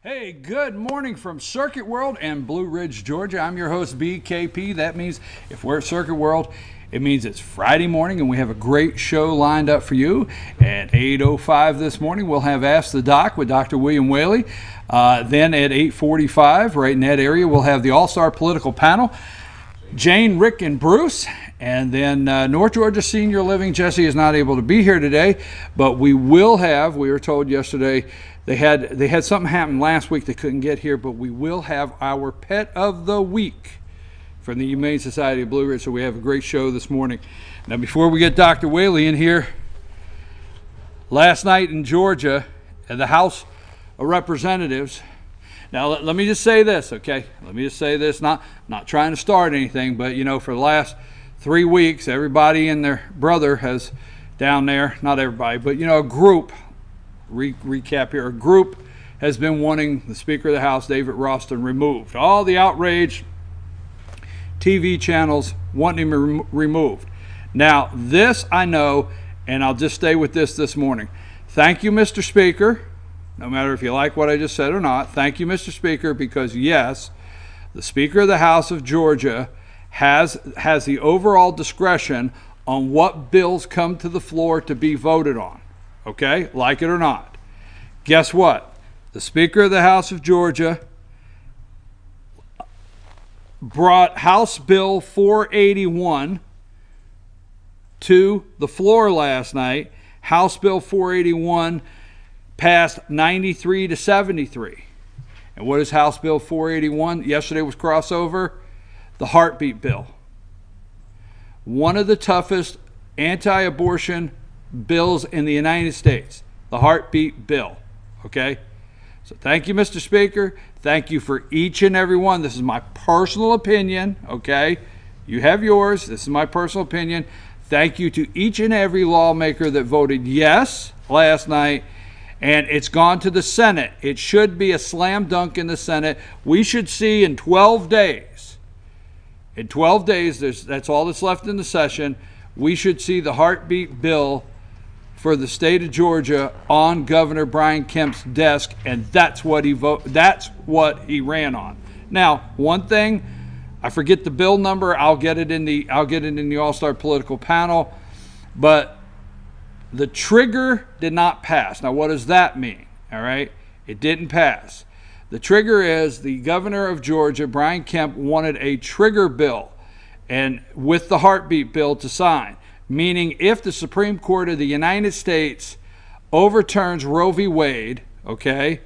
Hey, good morning from Circuit World and Blue Ridge, Georgia. I'm your host, BKP. That means if we're at Circuit World, it means it's Friday morning, and we have a great show lined up for you. At 8:05 this morning, we'll have Ask the Doc with Dr. William Whaley. Then at 8:45, right in that area, we'll have the All-Star Political Panel, Jane, Rick, and Bruce. And then North Georgia Senior Living, Jesse is not able to be here today, but we will have, we were told yesterday, they had something happen last week they couldn't get here, but we will have our Pet of the Week from the Humane Society of Blue Ridge, so we have a great show this morning. Now, before we get Dr. Whaley in here, last night in Georgia at the House of Representatives, now let me just say this, okay? Let me just say this, not trying to start anything, but you know, for the last 3 weeks, everybody and their brother has down there, not everybody, but you know, a group, recap here, a group has been wanting the Speaker of the House, David Ralston, removed. All the outrage TV channels wanting him removed. Now, this I know, and I'll just stay with this morning. Thank you, Mr. Speaker, no matter if you like what I just said or not. Thank you, Mr. Speaker, because yes, the Speaker of the House of Georgia has the overall discretion on what bills come to the floor to be voted on. Okay, like it or not. Guess what? The Speaker of the House of Georgia brought House Bill 481 to the floor last night. House Bill 481 passed 93 to 73. And what is House Bill 481? Yesterday was crossover. The heartbeat bill. One of the toughest anti-abortion bills in the United States, the heartbeat bill. Okay, so thank you, Mr. Speaker. Thank you for each and every one. This is my personal opinion. Okay, you have yours. This is my personal opinion. Thank you to each and every lawmaker that voted yes last night, and it's gone to the Senate. It should be a slam dunk in the Senate. We should see in 12 days. In 12 days, that's all that's left in the session. We should see the heartbeat bill for the state of Georgia on Governor Brian Kemp's desk, and that's what he ran on. Now, one thing, I forget the bill number. I'll get it in the All-Star Political Panel, but the trigger did not pass. Now, what does that mean? All right, it didn't pass. The trigger is the governor of Georgia, Brian Kemp, wanted a trigger bill and with the heartbeat bill to sign. Meaning if the Supreme Court of the United States overturns Roe v. Wade, okay,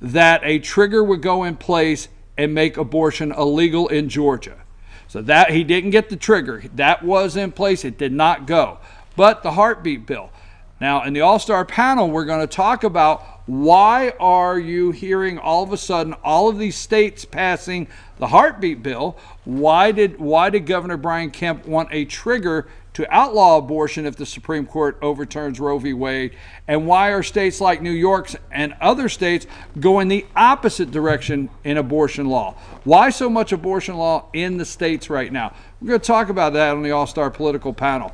that a trigger would go in place and make abortion illegal in Georgia. So that he didn't get the trigger. That was in place. It did not go. But the heartbeat bill. Now, in the All-Star panel, we're going to talk about why are you hearing all of a sudden all of these states passing the heartbeat bill? Why did Governor Brian Kemp want a trigger to outlaw abortion if the Supreme Court overturns Roe v. Wade? And why are states like New York and other states going the opposite direction in abortion law? Why so much abortion law in the states right now? We're going to talk about that on the All-Star Political Panel.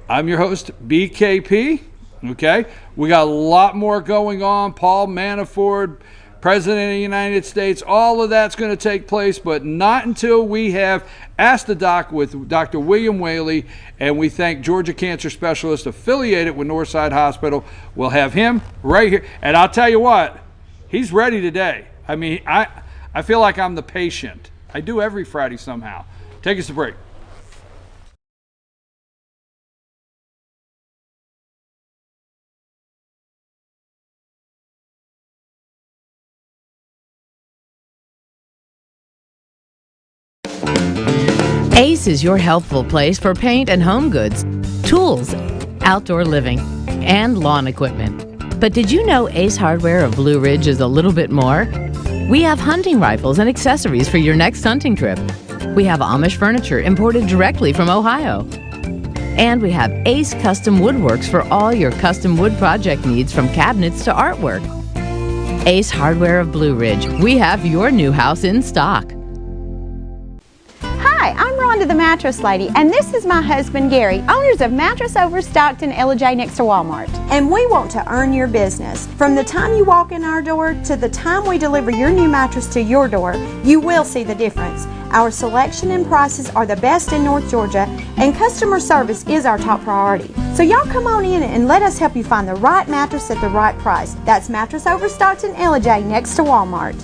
I'm your host, BKP. Okay, we got a lot more going on. Paul Manafort, President of the United States, all of that's going to take place, but not until we have Ask the Doc with Dr. William Whaley, and we thank Georgia Cancer Specialist affiliated with Northside Hospital. We'll have him right here, and I'll tell you what, he's ready today. I mean, I feel like I'm the patient. I do every Friday somehow. Take us a break. Ace is your healthful place for paint and home goods, tools, outdoor living, and lawn equipment. But did you know Ace Hardware of Blue Ridge is a little bit more? We have hunting rifles and accessories for your next hunting trip. We have Amish furniture imported directly from Ohio. And we have Ace Custom Woodworks for all your custom wood project needs, from cabinets to artwork. Ace Hardware of Blue Ridge. We have your new house in stock. Hi, I'm Ron Rhonda the Mattress Lady, and this is my husband Gary, owners of Mattress Overstocked in LJ next to Walmart. And we want to earn your business. From the time you walk in our door to the time we deliver your new mattress to your door, you will see the difference. Our selection and prices are the best in North Georgia, and customer service is our top priority. So y'all come on in and let us help you find the right mattress at the right price. That's Mattress Overstocked in LJ next to Walmart.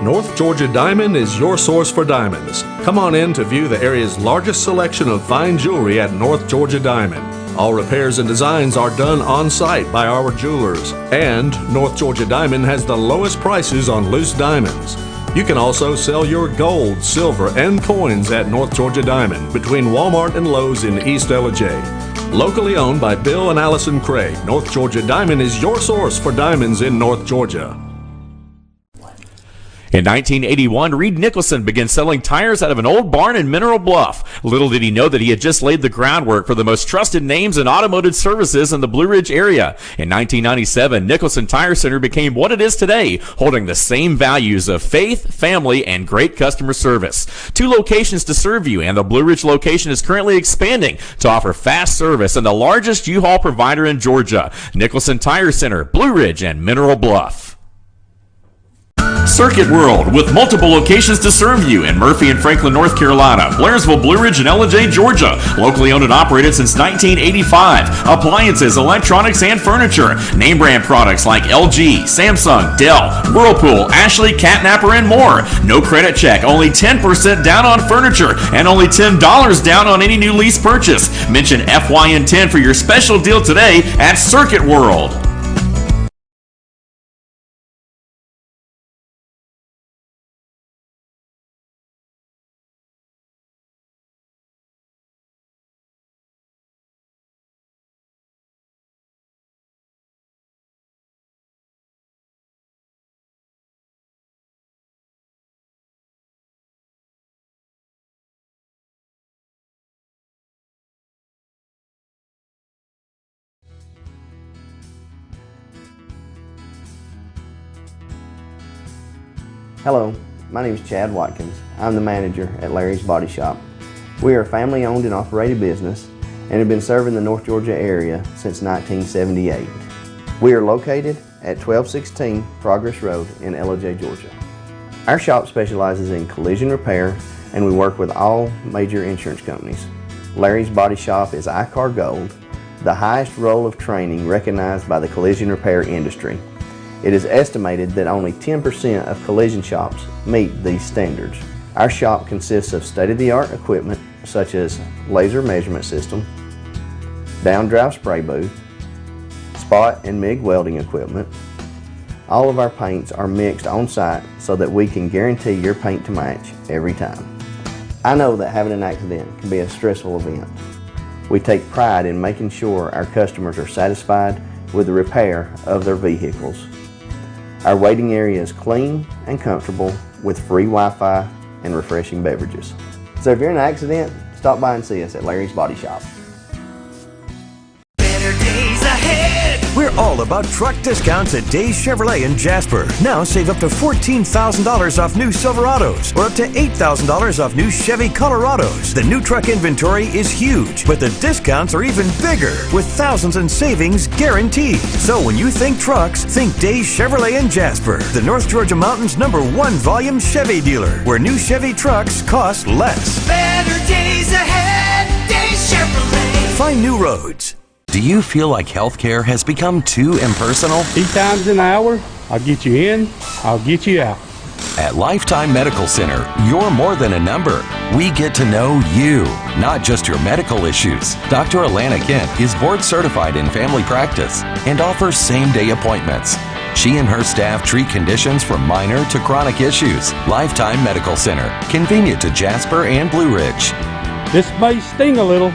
North Georgia Diamond is your source for diamonds. Come on in to view the area's largest selection of fine jewelry at North Georgia Diamond. All repairs and designs are done on site by our jewelers. And North Georgia Diamond has the lowest prices on loose diamonds. You can also sell your gold, silver, and coins at North Georgia Diamond between Walmart and Lowe's in East LJ. Locally owned by Bill and Allison Craig, North Georgia Diamond is your source for diamonds in North Georgia. In 1981, Reed Nicholson began selling tires out of an old barn in Mineral Bluff. Little did he know that he had just laid the groundwork for the most trusted names in automotive services in the Blue Ridge area. In 1997, Nicholson Tire Center became what it is today, holding the same values of faith, family, and great customer service. 2 locations to serve you, and the Blue Ridge location is currently expanding to offer fast service and the largest U-Haul provider in Georgia. Nicholson Tire Center, Blue Ridge, and Mineral Bluff. Circuit World, with multiple locations to serve you in Murphy and Franklin, North Carolina, Blairsville, Blue Ridge, and LJ, Georgia. Locally owned and operated since 1985. Appliances, electronics, and furniture. Name brand products like LG, Samsung, Dell, Whirlpool, Ashley, Catnapper, and more. No credit check, only 10% down on furniture, and only $10 down on any new lease purchase. Mention FYN10 for your special deal today at Circuit World. Hello, my name is Chad Watkins. I'm the manager at Larry's Body Shop. We are a family-owned and operated business and have been serving the North Georgia area since 1978. We are located at 1216 Progress Road in LJ, Georgia. Our shop specializes in collision repair and we work with all major insurance companies. Larry's Body Shop is ICAR Gold, the highest role of training recognized by the collision repair industry. It is estimated that only 10% of collision shops meet these standards. Our shop consists of state-of-the-art equipment such as laser measurement system, down-drive spray booth, spot and MIG welding equipment. All of our paints are mixed on-site so that we can guarantee your paint to match every time. I know that having an accident can be a stressful event. We take pride in making sure our customers are satisfied with the repair of their vehicles. Our waiting area is clean and comfortable with free Wi-Fi and refreshing beverages. So if you're in an accident, stop by and see us at Larry's Body Shop. Better days ahead. We're all about truck discounts at Days Chevrolet in Jasper. Now save up to $14,000 off new Silverados or up to $8,000 off new Chevy Colorados. The new truck inventory is huge, but the discounts are even bigger with thousands in savings guaranteed. So when you think trucks, think Days Chevrolet in Jasper, the North Georgia Mountain's #1 volume Chevy dealer, where new Chevy trucks cost less. Better days ahead, Days Chevrolet. Find new roads. Do you feel like healthcare has become too impersonal? 8 times an hour, I'll get you in, I'll get you out. At Lifetime Medical Center, you're more than a number. We get to know you, not just your medical issues. Dr. Alana Kent is board certified in family practice and offers same-day appointments. She and her staff treat conditions from minor to chronic issues. Lifetime Medical Center, convenient to Jasper and Blue Ridge. This may sting a little,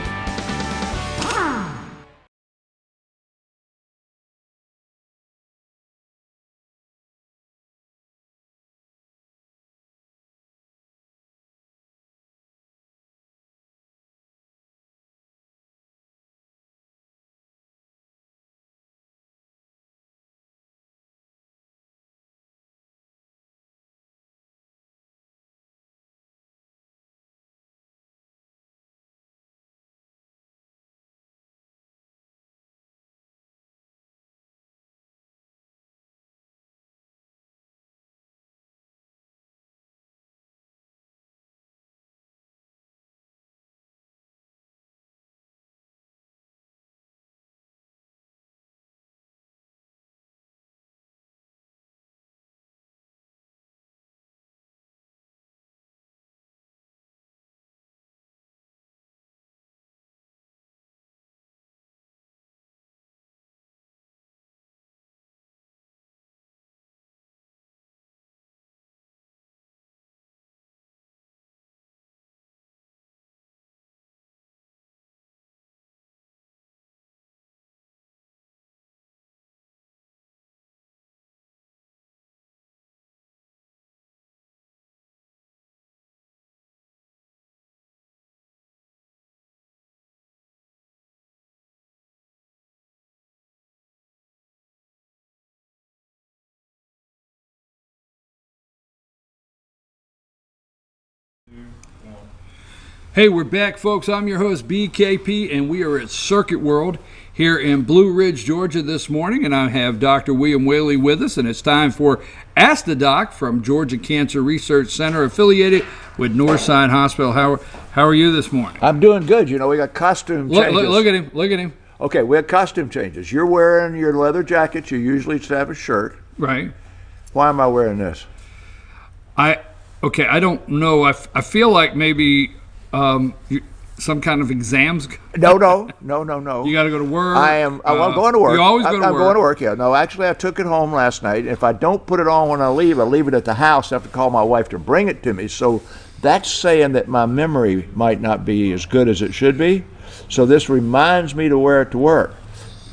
Hey, we're back, folks. I'm your host, BKP, and we are at Circuit World here in Blue Ridge, Georgia this morning, and I have Dr. William Whaley with us, and it's time for Ask the Doc from Georgia Cancer Research Center, affiliated with Northside Hospital. How are you this morning? I'm doing good. You know, we got costume changes. Look at him. Look at him. Okay, we had costume changes. You're wearing your leather jacket. You usually have a shirt. Right. Why am I wearing this? I don't know. I feel like maybe some kind of exams. No. You got to go to work. I'm going to work. You always go to work. I'm going to work, yeah. No, actually, I took it home last night. If I don't put it on when I leave it at the house. I have to call my wife to bring it to me. So that's saying that my memory might not be as good as it should be. So this reminds me to wear it to work.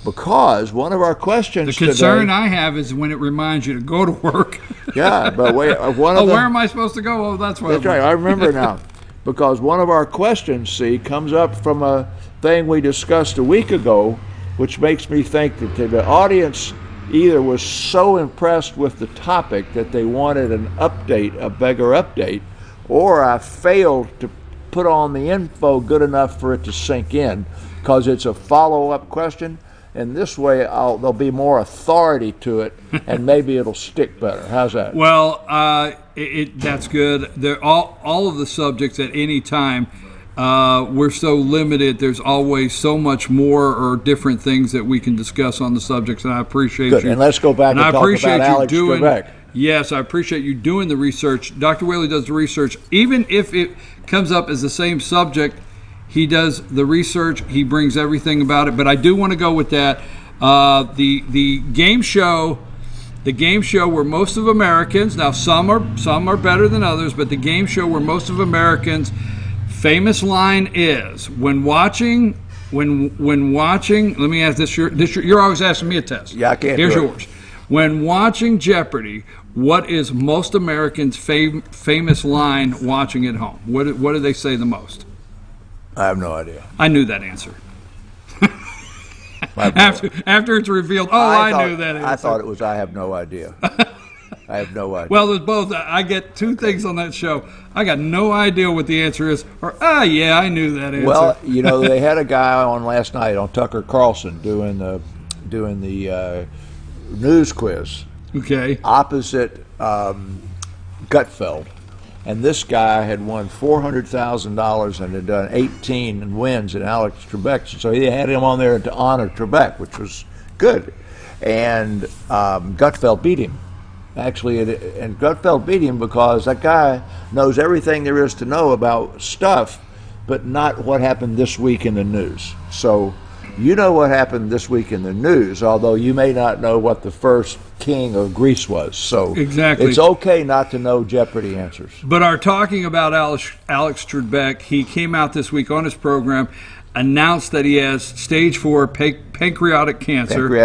Because one of our questions the concern today, I have is when it reminds you to go to work. Yeah, but where am I supposed to go? Oh, that's right. I remember now. Because one of our questions, comes up from a thing we discussed a week ago, which makes me think that the audience either was so impressed with the topic that they wanted an update, a bigger update, or I failed to put on the info good enough for it to sink in, because it's a follow-up question. And this way, there'll be more authority to it, and maybe it'll stick better. How's that? Well, that's good. All of the subjects at any time, we're so limited. There's always so much more or different things that we can discuss on the subjects, and I appreciate good. you. And let's go back and talk about Alex Trebek. Yes, I appreciate you doing the research. Dr. Whaley does the research. Even if it comes up as the same subject, he does the research. He brings everything about it. But I do want to go with that. The game show where most of Americans, now some are better than others, but the game show where most of Americans, famous line is when watching. Let me ask this. You're always asking me a test. Yeah, I can't. Here's yours. When watching Jeopardy, what is most Americans' famous line watching at home? What do they say the most? I have no idea. I knew that answer. after it's revealed, I knew that answer. I thought it was I have no idea. I have no idea. Well, there's both. I get two things on that show. I got no idea what the answer is, or yeah, I knew that answer. Well, they had a guy on last night on Tucker Carlson doing the news quiz. Okay. Opposite Gutfeld. And this guy had won $400,000 and had done 18 wins in Alex Trebek. So he had him on there to honor Trebek, which was good. And Gutfeld beat him. Actually, and Gutfeld beat him because that guy knows everything there is to know about stuff, but not what happened this week in the news. So you know what happened this week in the news, although you may not know what the first king of Greece was. So exactly, it's okay not to know Jeopardy answers. But our talking about Alex Trebek, he came out this week on his program, announced that he has stage 4 pancreatic cancer.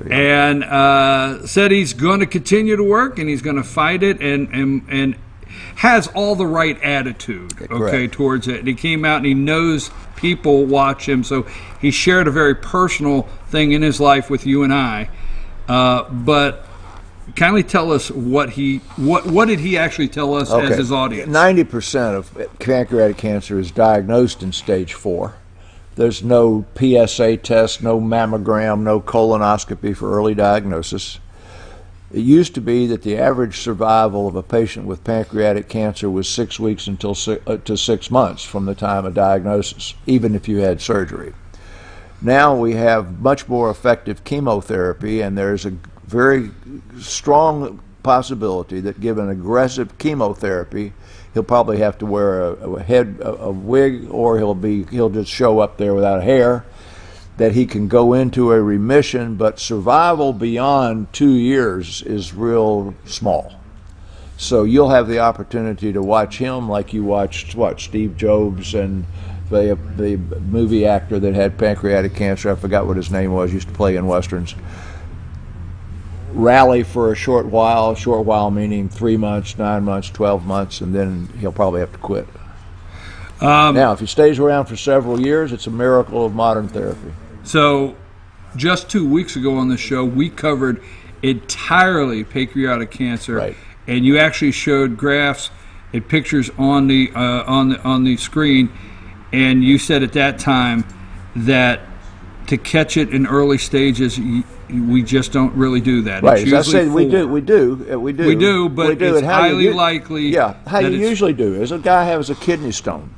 Yeah. And said he's going to continue to work and he's going to fight it and has all the right attitude, towards it. And he came out and he knows people watch him, so he shared a very personal thing in his life with you and I. But kindly tell us what did he actually tell us as his audience? 90% of pancreatic cancer is diagnosed in stage 4. There's no PSA test, no mammogram, no colonoscopy for early diagnosis. It used to be that the average survival of a patient with pancreatic cancer was 6 weeks to 6 months from the time of diagnosis, even if you had surgery. Now we have much more effective chemotherapy, and there's a very strong possibility that given aggressive chemotherapy, he'll probably have to wear a wig, or he'll just show up there without hair, that he can go into a remission, but survival beyond 2 years is real small. So you'll have the opportunity to watch him like you watched Steve Jobs and the movie actor that had pancreatic cancer. I forgot what his name was. Used to play in westerns. Rally for a short while meaning 3 months, 9 months, 12 months, and then he'll probably have to quit. Now, if he stays around for several years, it's a miracle of modern therapy. So, just 2 weeks ago on the show, we covered entirely pancreatic cancer, right, and you actually showed graphs and pictures on the screen, and you said at that time that to catch it in early stages, we just don't really do that. Right. It's As I said, we 4. do, but it's highly likely. Yeah. How you usually do is a guy has a kidney stone,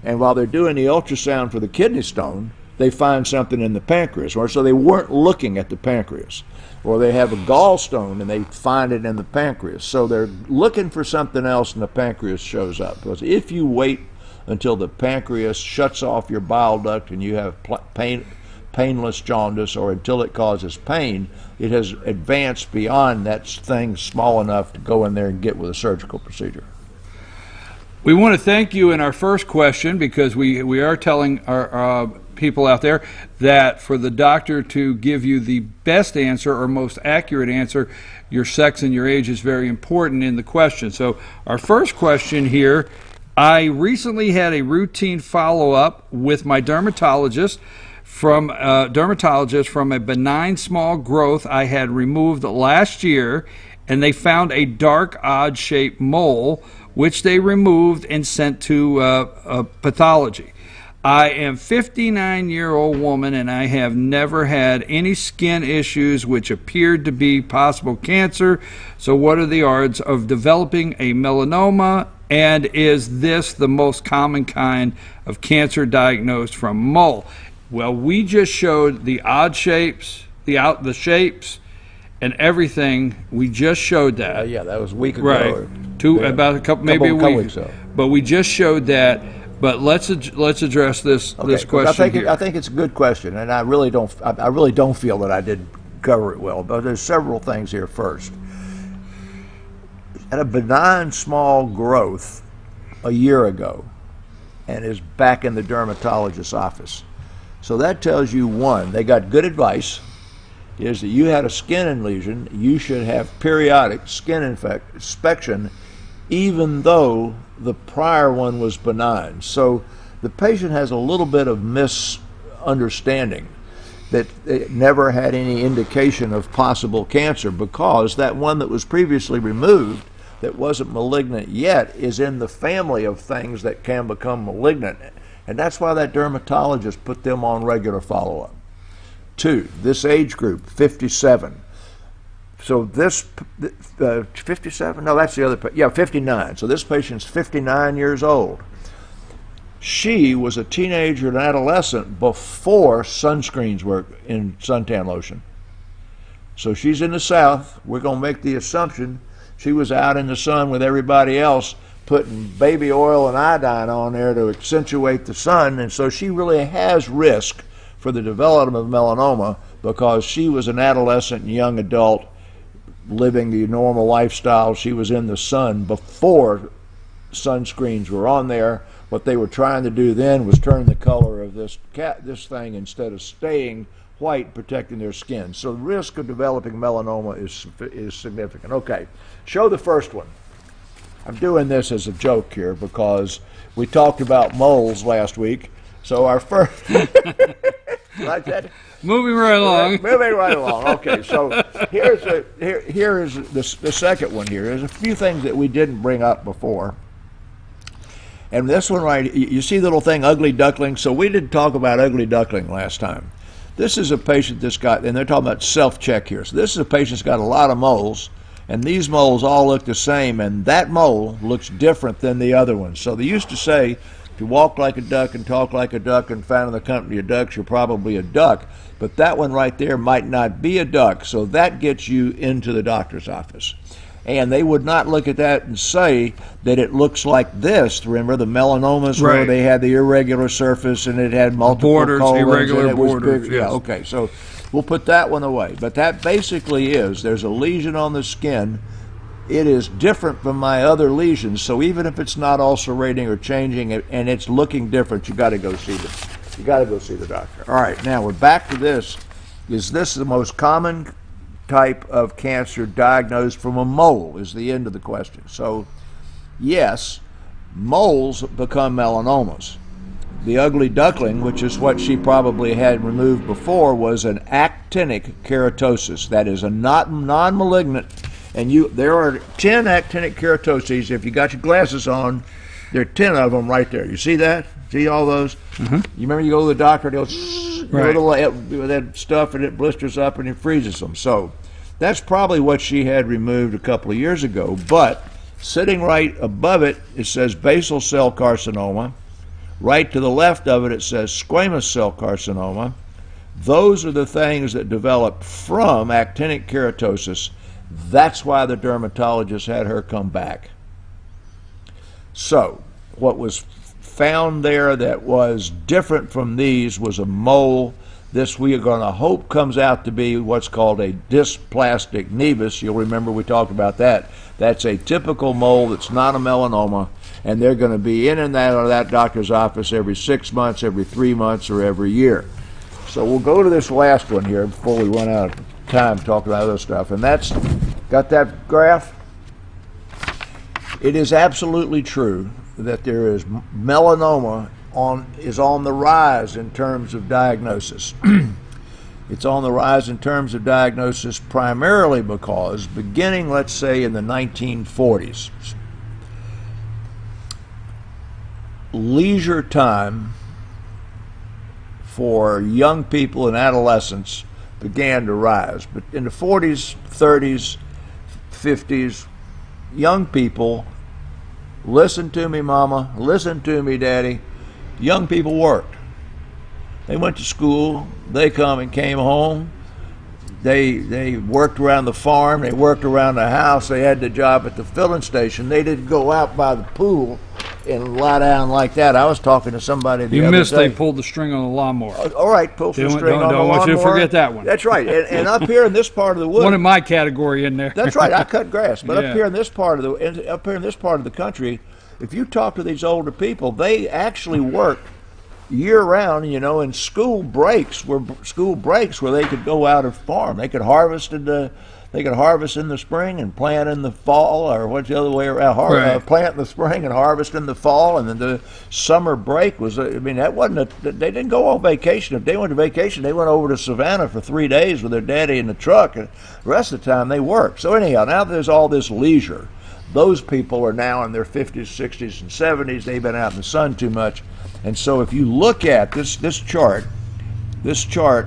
and while they're doing the ultrasound for the kidney stone, they find something in the pancreas, or so they weren't looking at the pancreas. Or they have a gallstone and they find it in the pancreas. So they're looking for something else and the pancreas shows up. Because if you wait until the pancreas shuts off your bile duct and you have painless jaundice, or until it causes pain, it has advanced beyond that thing small enough to go in there and get with a surgical procedure. We want to thank you in our first question, because we are telling our people out there that for the doctor to give you the best answer or most accurate answer, your sex and your age is very important in the question. So our first question here, I recently had a routine follow-up with my dermatologist from a benign small growth I had removed last year, and they found a dark odd-shaped mole which they removed and sent to pathology. I am a 59-year-old woman, and I have never had any skin issues which appeared to be possible cancer. So what are the odds of developing a melanoma, and is this the most common kind of cancer diagnosed from mole? Well, we just showed the odd shapes, the shapes, and everything. We just showed that. Yeah, that was a week ago. Right. About a couple, maybe a week ago. But we just showed that. But let's address this question here. I think it's a good question, and I really don't feel that I did cover it well. But there's several things here. First, at a benign small growth a year ago, and is back in the dermatologist's office. So that tells you, one, they got good advice, is that you had a skin lesion, you should have periodic skin inspection, even though the prior one was benign. So the patient has a little bit of misunderstanding that it never had any indication of possible cancer, because that one that was previously removed that wasn't malignant yet is in the family of things that can become malignant. And that's why that dermatologist put them on regular follow-up. 2, this age group, 57. So this 57? No, that's the other. Yeah, 59. So this patient's 59 years old. She was a teenager and adolescent before sunscreens were in suntan lotion. So she's in the South. We're going to make the assumption she was out in the sun with everybody else, putting baby oil and iodine on there to accentuate the sun, and so she really has risk for the development of melanoma because she was an adolescent and young adult living the normal lifestyle. She was in the sun before sunscreens were on there. What they were trying to do then was turn the color of this thing instead of staying white, protecting their skin. So the risk of developing melanoma is significant. Okay, show the first one. I'm doing this as a joke here because we talked about moles last week. So our first, like that. Moving right along. Moving right along. Okay, so here is the second one. Here there's a few things that we didn't bring up before. And this one right, you see the little thing, ugly duckling. So we didn't talk about ugly duckling last time. This is a patient that's got, and they're talking about self-check here. So this is a patient that's got a lot of moles, and these moles all look the same, and that mole looks different than the other ones. So they used to say, if you walk like a duck and talk like a duck and found in the company of ducks, you're probably a duck. But that one right there might not be a duck, so that gets you into the doctor's office. And they would not look at that and say that it looks like this. Remember the melanomas where they had the irregular surface and it had multiple borders, colons, irregular borders. Yes. Yeah, okay, so we'll put that one away. But that basically there's a lesion on the skin. It is different from my other lesions, so even if it's not ulcerating or changing and it's looking different, you got to go see the doctor. All right, now we're back to this. Is this the most common type of cancer diagnosed from a mole is the end of the question. So yes, moles become melanomas. The ugly duckling, which is what she probably had removed before, was an actinic keratosis. That is a non-malignant, and there are 10 actinic keratoses. If you got your glasses on, There are 10 of them right there. You see that? See all those? Mm-hmm. You remember you go to the doctor, they'll Right. with that stuff, and it blisters up and it freezes them. So that's probably what she had removed a couple of years ago. But sitting right above it, it says basal cell carcinoma. Right to the left of it, it says squamous cell carcinoma. Those are the things that develop from actinic keratosis. That's why the dermatologist had her come back. So, what was found there that was different from these was a mole. This we are going to hope comes out to be what's called a dysplastic nevus. You'll remember we talked about that. That's a typical mole that's not a melanoma, and they're going to be in and out of that doctor's office every 6 months, every 3 months, or every year. So we'll go to this last one here before we run out of time talking about other stuff. And that's, got that graph? It is absolutely true that there is melanoma is on the rise in terms of diagnosis. It's on the rise in terms of diagnosis primarily because beginning, let's say, in the 1940s, leisure time for young people and adolescents began to rise. But in the 40s, 30s, 50s, young people, listen to me, mama, listen to me, daddy, young people worked. They went to school, they came home, they worked around the farm, they worked around the house, they had the job at the filling station. They didn't go out by the pool and lie down like that. I was talking to somebody the other day. They pulled the string on the lawnmower. All right, pull some string on the lawnmower. Don't want you to forget that one. That's right. And up here in this part of the woods, one in my category in there. That's right. I cut grass, but Yeah. up here in this part of the country, if you talk to these older people, they actually work year round. You know, in school breaks where they could go out and farm. They could harvest in the spring and plant in the fall, or what's the other way around? Right. Plant in the spring and harvest in the fall, and then the summer break was. I mean, that wasn't. They didn't go on vacation. If they went to vacation, they went over to Savannah for 3 days with their daddy in the truck, and the rest of the time they worked. So anyhow, now there's all this leisure. Those people are now in their 50s, 60s, and 70s. They've been out in the sun too much, and so if you look at this chart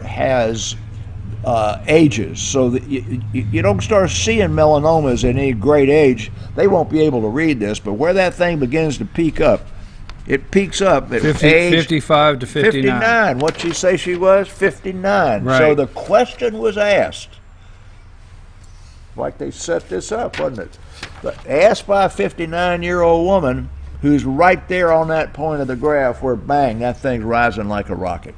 has ages, so that you don't start seeing melanomas at any great age. They won't be able to read this, but where that thing begins to peak up, it peaks up at age 55 to 59. What'd she say she was? 59. Right. So the question was asked, like they set this up, wasn't it? But asked by a 59-year-old woman who's right there on that point of the graph where, bang, that thing's rising like a rocket.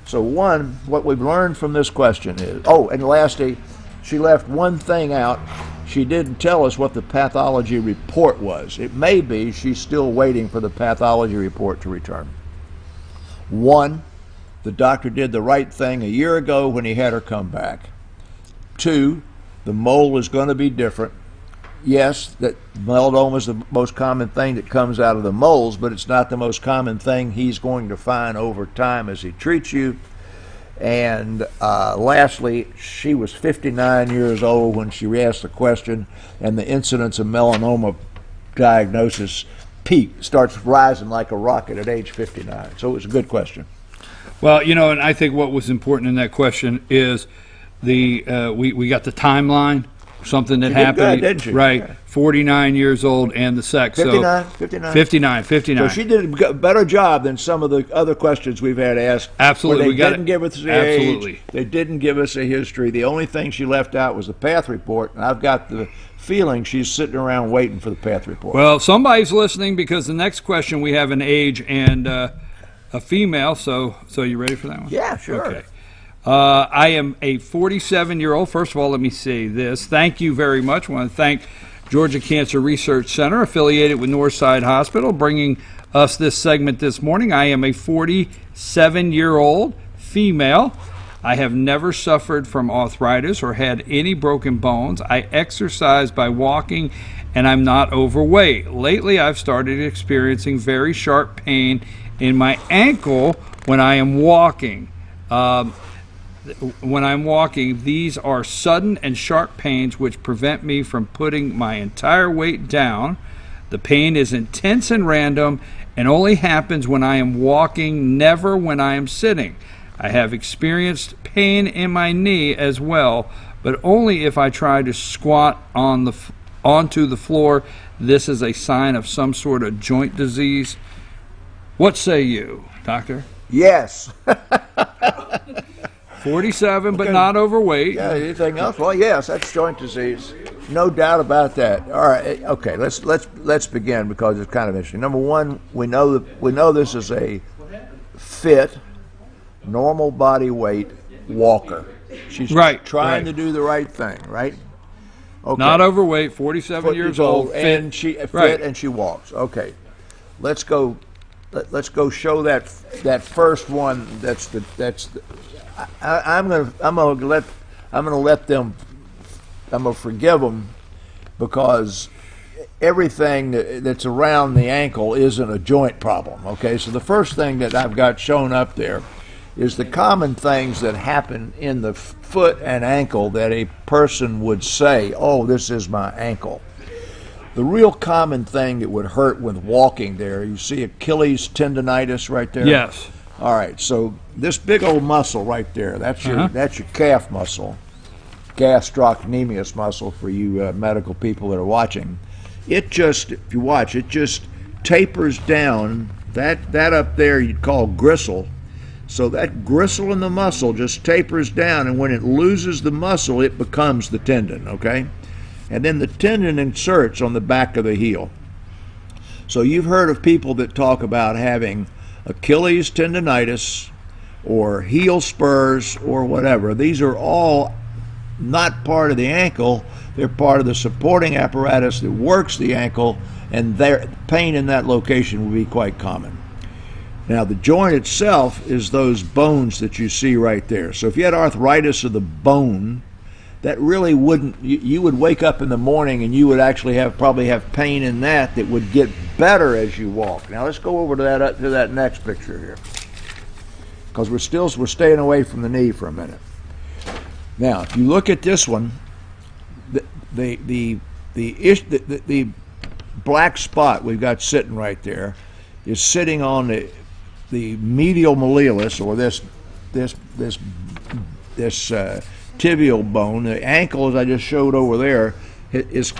So one, what we've learned from this question is, and lastly, she left one thing out. She didn't tell us what the pathology report was. It may be she's still waiting for the pathology report to return. One, the doctor did the right thing a year ago when he had her come back. Two, the mole is going to be different. Yes, that melanoma is the most common thing that comes out of the moles, but it's not the most common thing he's going to find over time as he treats you. And lastly, she was 59 years old when she asked the question, and the incidence of melanoma diagnosis starts rising like a rocket at age 59. So it was a good question. Well, you know, and I think what was important in that question is we got the timeline. Something that happened, didn't she? Right, Yeah. 49 years old and the sex. 59. So she did a better job than some of the other questions we've had asked. Absolutely. They didn't give us the Absolutely. age. They didn't give us a history. The only thing she left out was the path report, and I've got the feeling she's sitting around waiting for the path report. Well, somebody's listening because the next question we have an age and a female. So you ready for that one? Yeah, sure. Okay. I am a 47-year-old. First of all, let me say this. Thank you very much. I want to thank Georgia Cancer Research Center, affiliated with Northside Hospital, bringing us this segment this morning. I am a 47-year-old female. I have never suffered from arthritis or had any broken bones. I exercise by walking, and I'm not overweight. Lately, I've started experiencing very sharp pain in my ankle when I am walking. These are sudden and sharp pains which prevent me from putting my entire weight down. The pain is intense and random and only happens when I am walking, never when I am sitting. I have experienced pain in my knee as well, but only if I try to squat onto the floor. This is a sign of some sort of joint disease. What say you, doctor? Yes. 47, but not overweight. Yeah, anything else? Well, yes, that's joint disease. No doubt about that. All right, okay, let's begin because it's kind of interesting. Number one, we know this is a fit, normal body weight walker. She's trying to do the right thing, right? Okay. Not overweight, 47 years old, fit. And she fit and she walks. Okay, let's go show that first one. I'm gonna forgive them because everything that's around the ankle isn't a joint problem. Okay, so the first thing that I've got shown up there is the common things that happen in the foot and ankle that a person would say, oh, this is my ankle. The real common thing that would hurt with walking there, you see Achilles tendonitis right there? Yes. All right, so this big old muscle right there, that's your calf muscle, gastrocnemius muscle for you medical people that are watching. It just, if you watch, it just tapers down. That up there you'd call gristle. So that gristle in the muscle just tapers down, and when it loses the muscle, it becomes the tendon, okay? And then the tendon inserts on the back of the heel. So you've heard of people that talk about having Achilles tendonitis or heel spurs or whatever. These are all not part of the ankle. They're part of the supporting apparatus that works the ankle, and their pain in that location will be quite common. Now, the joint itself is those bones that you see right there. So if you had arthritis of the bone, that really wouldn't, you would wake up in the morning and you would actually probably have pain in that would get better as you walk. Now let's go over to that next picture here, because we're staying away from the knee for a minute. Now, if you look at this one, the black spot we've got sitting right there is sitting on the medial malleolus, or this tibial bone. The ankle, as I just showed over there, is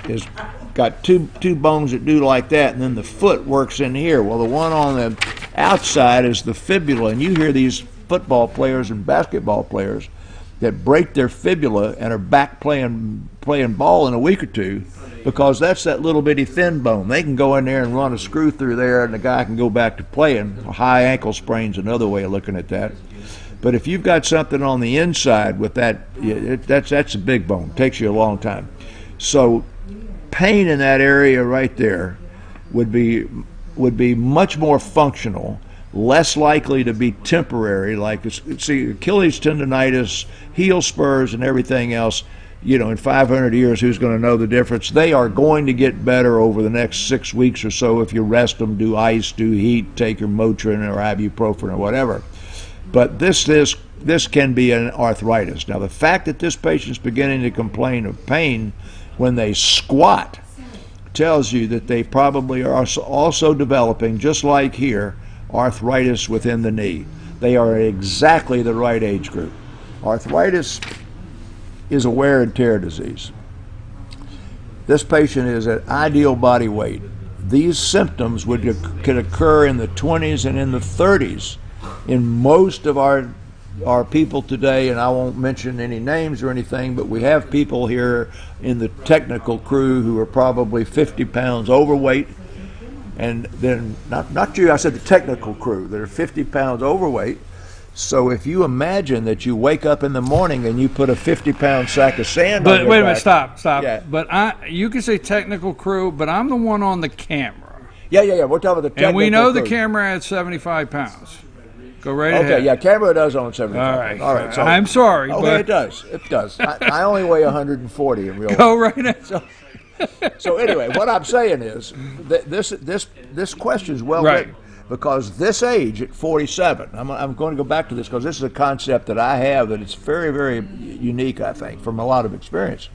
got two bones that do like that, and then the foot works in here. Well, the one on the outside is the fibula, and you hear these football players and basketball players that break their fibula and are back playing ball in a week or two, because that's that little bitty thin bone. They can go in there and run a screw through there, and the guy can go back to playing. High ankle sprain's another way of looking at that. But if you've got something on the inside with that, that's a big bone. It takes you a long time. So pain in that area right there would be much more functional, less likely to be temporary. Like, see, Achilles tendonitis, heel spurs, and everything else, in 500 years, who's going to know the difference? They are going to get better over the next 6 weeks or so if you rest them, do ice, do heat, take your Motrin or ibuprofen or whatever. But this can be an arthritis. Now, the fact that this patient's beginning to complain of pain when they squat tells you that they probably are also developing, just like here, arthritis within the knee. They are exactly the right age group. Arthritis is a wear and tear disease. This patient is at ideal body weight. These symptoms could occur in the 20s and in the 30s in most of our people today, and I won't mention any names or anything, but we have people here in the technical crew who are probably 50 pounds overweight, and then not you, I said the technical crew that are 50 pounds overweight. So if you imagine that you wake up in the morning and you put a 50-pound sack of sand on your back. But wait a minute, stop. Yeah. But you can say technical crew, but I'm the one on the camera. Yeah. We're talking about the technical And we know crew. the camera at 75 pounds. Go right ahead. Okay, yeah, camera does own 75. All right. So, I'm sorry. Okay, but it does. I only weigh 140 in real life. Go right ahead. So anyway, what I'm saying is that this question is well written, because this age at 47, I'm going to go back to this because this is a concept that I have that it's very, very unique, I think, from a lot of experience.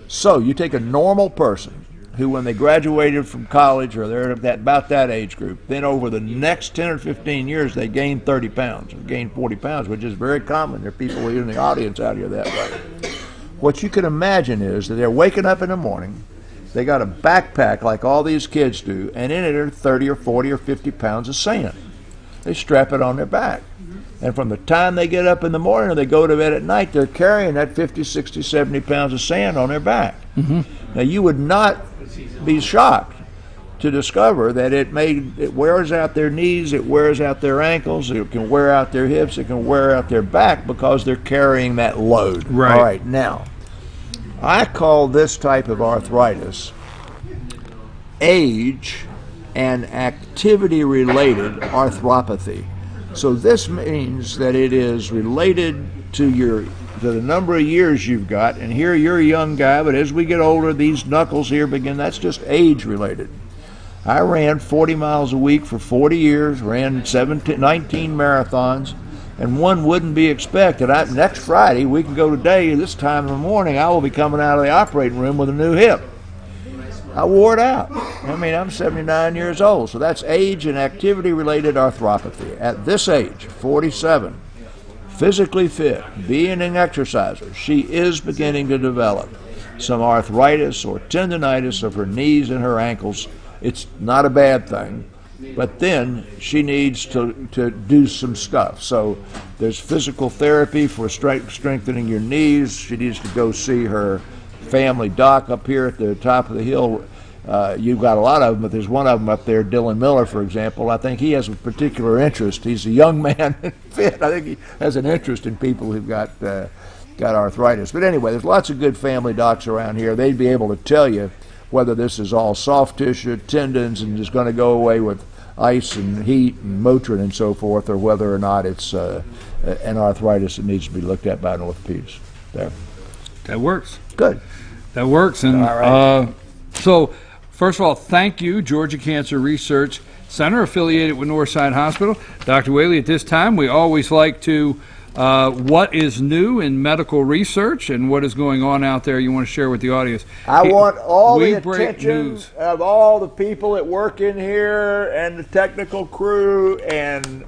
So you take a normal person who, when they graduated from college or they're about that age group, then over the next 10 or 15 years, they gain 30 pounds or gain 40 pounds, which is very common. There are people in the audience out here that way. What you can imagine is that they're waking up in the morning, they got a backpack like all these kids do, and in it are 30 or 40 or 50 pounds of sand. They strap it on their back. And from the time they get up in the morning or they go to bed at night, they're carrying that 50, 60, 70 pounds of sand on their back. Now, you would not be shocked to discover that it wears out their knees, it wears out their ankles, it can wear out their hips, it can wear out their back because they're carrying that load. Right. All right, now, I call this type of arthritis age and activity-related arthropathy. So this means that it is related to the number of years you've got, and here you're a young guy, but as we get older, these knuckles here begin, that's just age-related. I ran 40 miles a week for 40 years, ran 19 marathons, and one wouldn't be expected. Next Friday, we can go today, this time in the morning, I will be coming out of the operating room with a new hip. I wore it out. I mean, I'm 79 years old, so that's age and activity-related arthropathy. At this age, 47, physically fit, being an exerciser, she is beginning to develop some arthritis or tendonitis of her knees and her ankles. It's not a bad thing, but then she needs to do some stuff. So there's physical therapy for strengthening your knees. She needs to go see her family doc up here at the top of the hill. You've got a lot of them, but there's one of them up there, Dylan Miller, for example. I think he has a particular interest. He's a young man and fit. I think he has an interest in people who've got arthritis. But anyway, there's lots of good family docs around here. They'd be able to tell you whether this is all soft tissue, tendons, and is going to go away with ice and heat and Motrin and so forth, or whether or not it's an arthritis that needs to be looked at by an orthopedist. There. That works. Good. That works. And all right. So, first of all, thank you, Georgia Cancer Research Center, affiliated with Northside Hospital. Dr. Whaley, at this time, we always like to, what is new in medical research and what is going on out there you want to share with the audience? I want all the break attention news. of all the people that work in here and the technical crew and...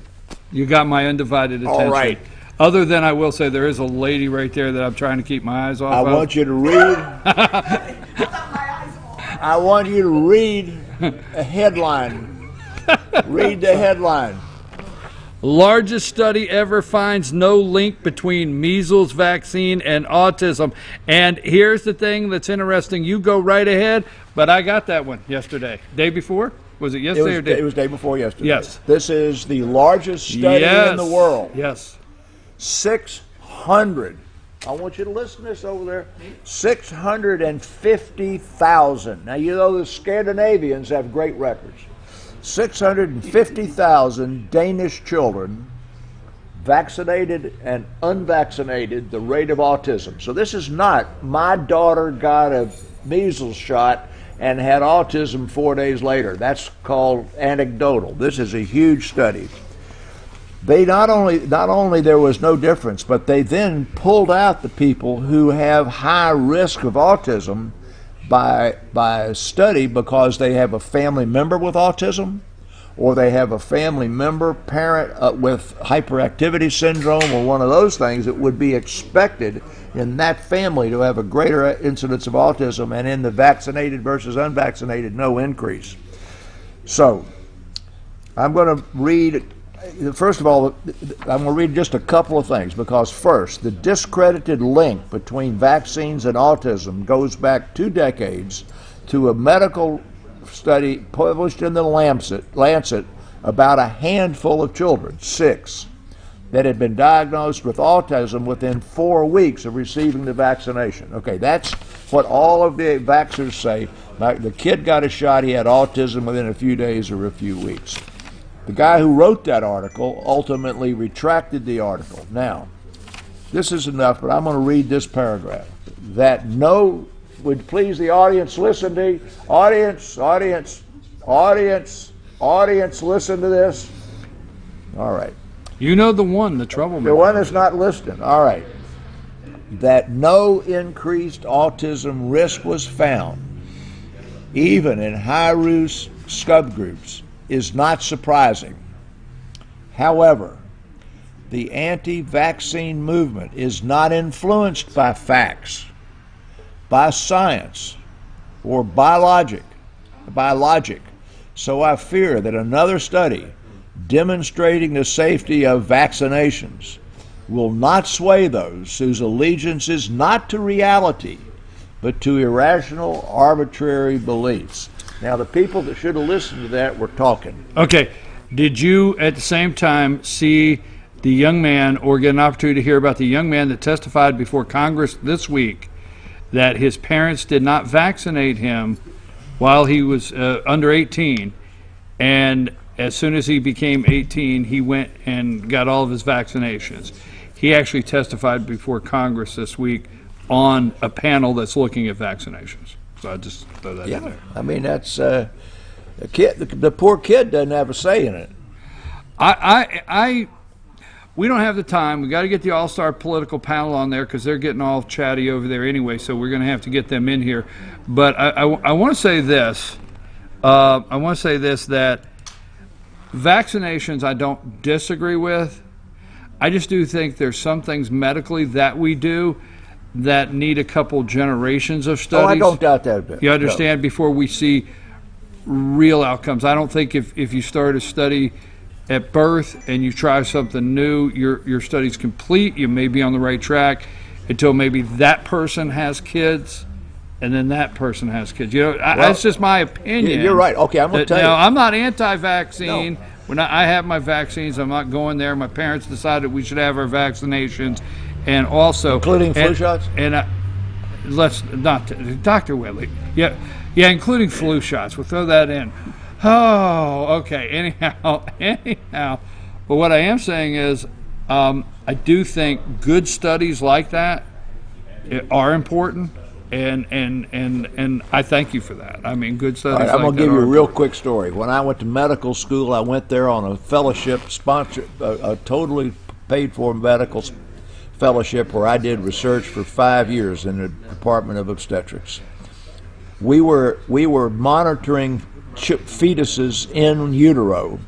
You got my undivided attention. All right. Other than I will say there is a lady right there that I'm trying to keep my eyes off I of. want you to read... I want you to read a headline. Read the headline. Largest study ever finds no link between measles vaccine and autism. And here's the thing that's interesting. You go right ahead, but I got that one yesterday. Day before? Was it yesterday or day? It was day before yesterday. Yes. This is the largest study in the world. Yes. 600. I want you to listen to this over there. 650,000. Now, you know the Scandinavians have great records. 650,000 Danish children, vaccinated and unvaccinated, the rate of autism. So this is not my daughter got a measles shot and had autism 4 days later. That's called anecdotal. This is a huge study. They not only there was no difference, but they then pulled out the people who have high risk of autism by a study because they have a family member with autism, or they have a family member, parent with hyperactivity syndrome, or one of those things that would be expected in that family to have a greater incidence of autism, and in the vaccinated versus unvaccinated, no increase. So, I'm going to read, first of all, I'm going to read just a couple of things, because first, the discredited link between vaccines and autism goes back 2 decades to a medical study published in the Lancet about a handful of children, 6, that had been diagnosed with autism within 4 weeks of receiving the vaccination. Okay, that's what all of the vaxxers say. The kid got a shot, he had autism within a few days or a few weeks. The guy who wrote that article ultimately retracted the article. Now, this is enough, but I'm going to read this paragraph. That would please the audience listen to, audience, listen to this. All right. You know the one, the troublemaker. The one that's not listening. All right. That no increased autism risk was found even in high-risk subgroups, is not surprising. However, the anti-vaccine movement is not influenced by facts, by science, or by logic. So I fear that another study demonstrating the safety of vaccinations will not sway those whose allegiance is not to reality, but to irrational, arbitrary beliefs. Now, the people that should have listened to that were talking. Okay. Did you, at the same time, see the young man, or get an opportunity to hear about the young man that testified before Congress this week that his parents did not vaccinate him while he was under 18, and as soon as he became 18, he went and got all of his vaccinations? He actually testified before Congress this week on a panel that's looking at vaccinations. So I just throw that in there. I mean, that's the poor kid doesn't have a say in it. We don't have the time. We got to get the all-star political panel on there because they're getting all chatty over there anyway. So we're going to have to get them in here. But I want to say this. That vaccinations I don't disagree with. I just do think there's some things medically that we do that need a couple generations of studies. Oh, I don't doubt that a bit. You understand? No. Before we see real outcomes. I don't think if you start a study at birth and you try something new, your study's complete. You may be on the right track until maybe that person has kids, and then that person has kids. You know, that's just my opinion. You're right. Okay, I'm going to tell you. Now, I'm not anti-vaccine. No. When I have my vaccines, I'm not going there. My parents decided we should have our vaccinations, and also including flu shots. And let's not, Dr. Whitley. Yeah, including flu shots. We'll throw that in. Oh, okay. Anyhow. But what I am saying is, I do think good studies like that are important, and I thank you for that. I mean, good studies. Right, I'm going to give you a real quick story. When I went to medical school, I went there on a fellowship sponsored, a totally paid for medical fellowship where I did research for 5 years in the Department of Obstetrics. We were monitoring fetuses in utero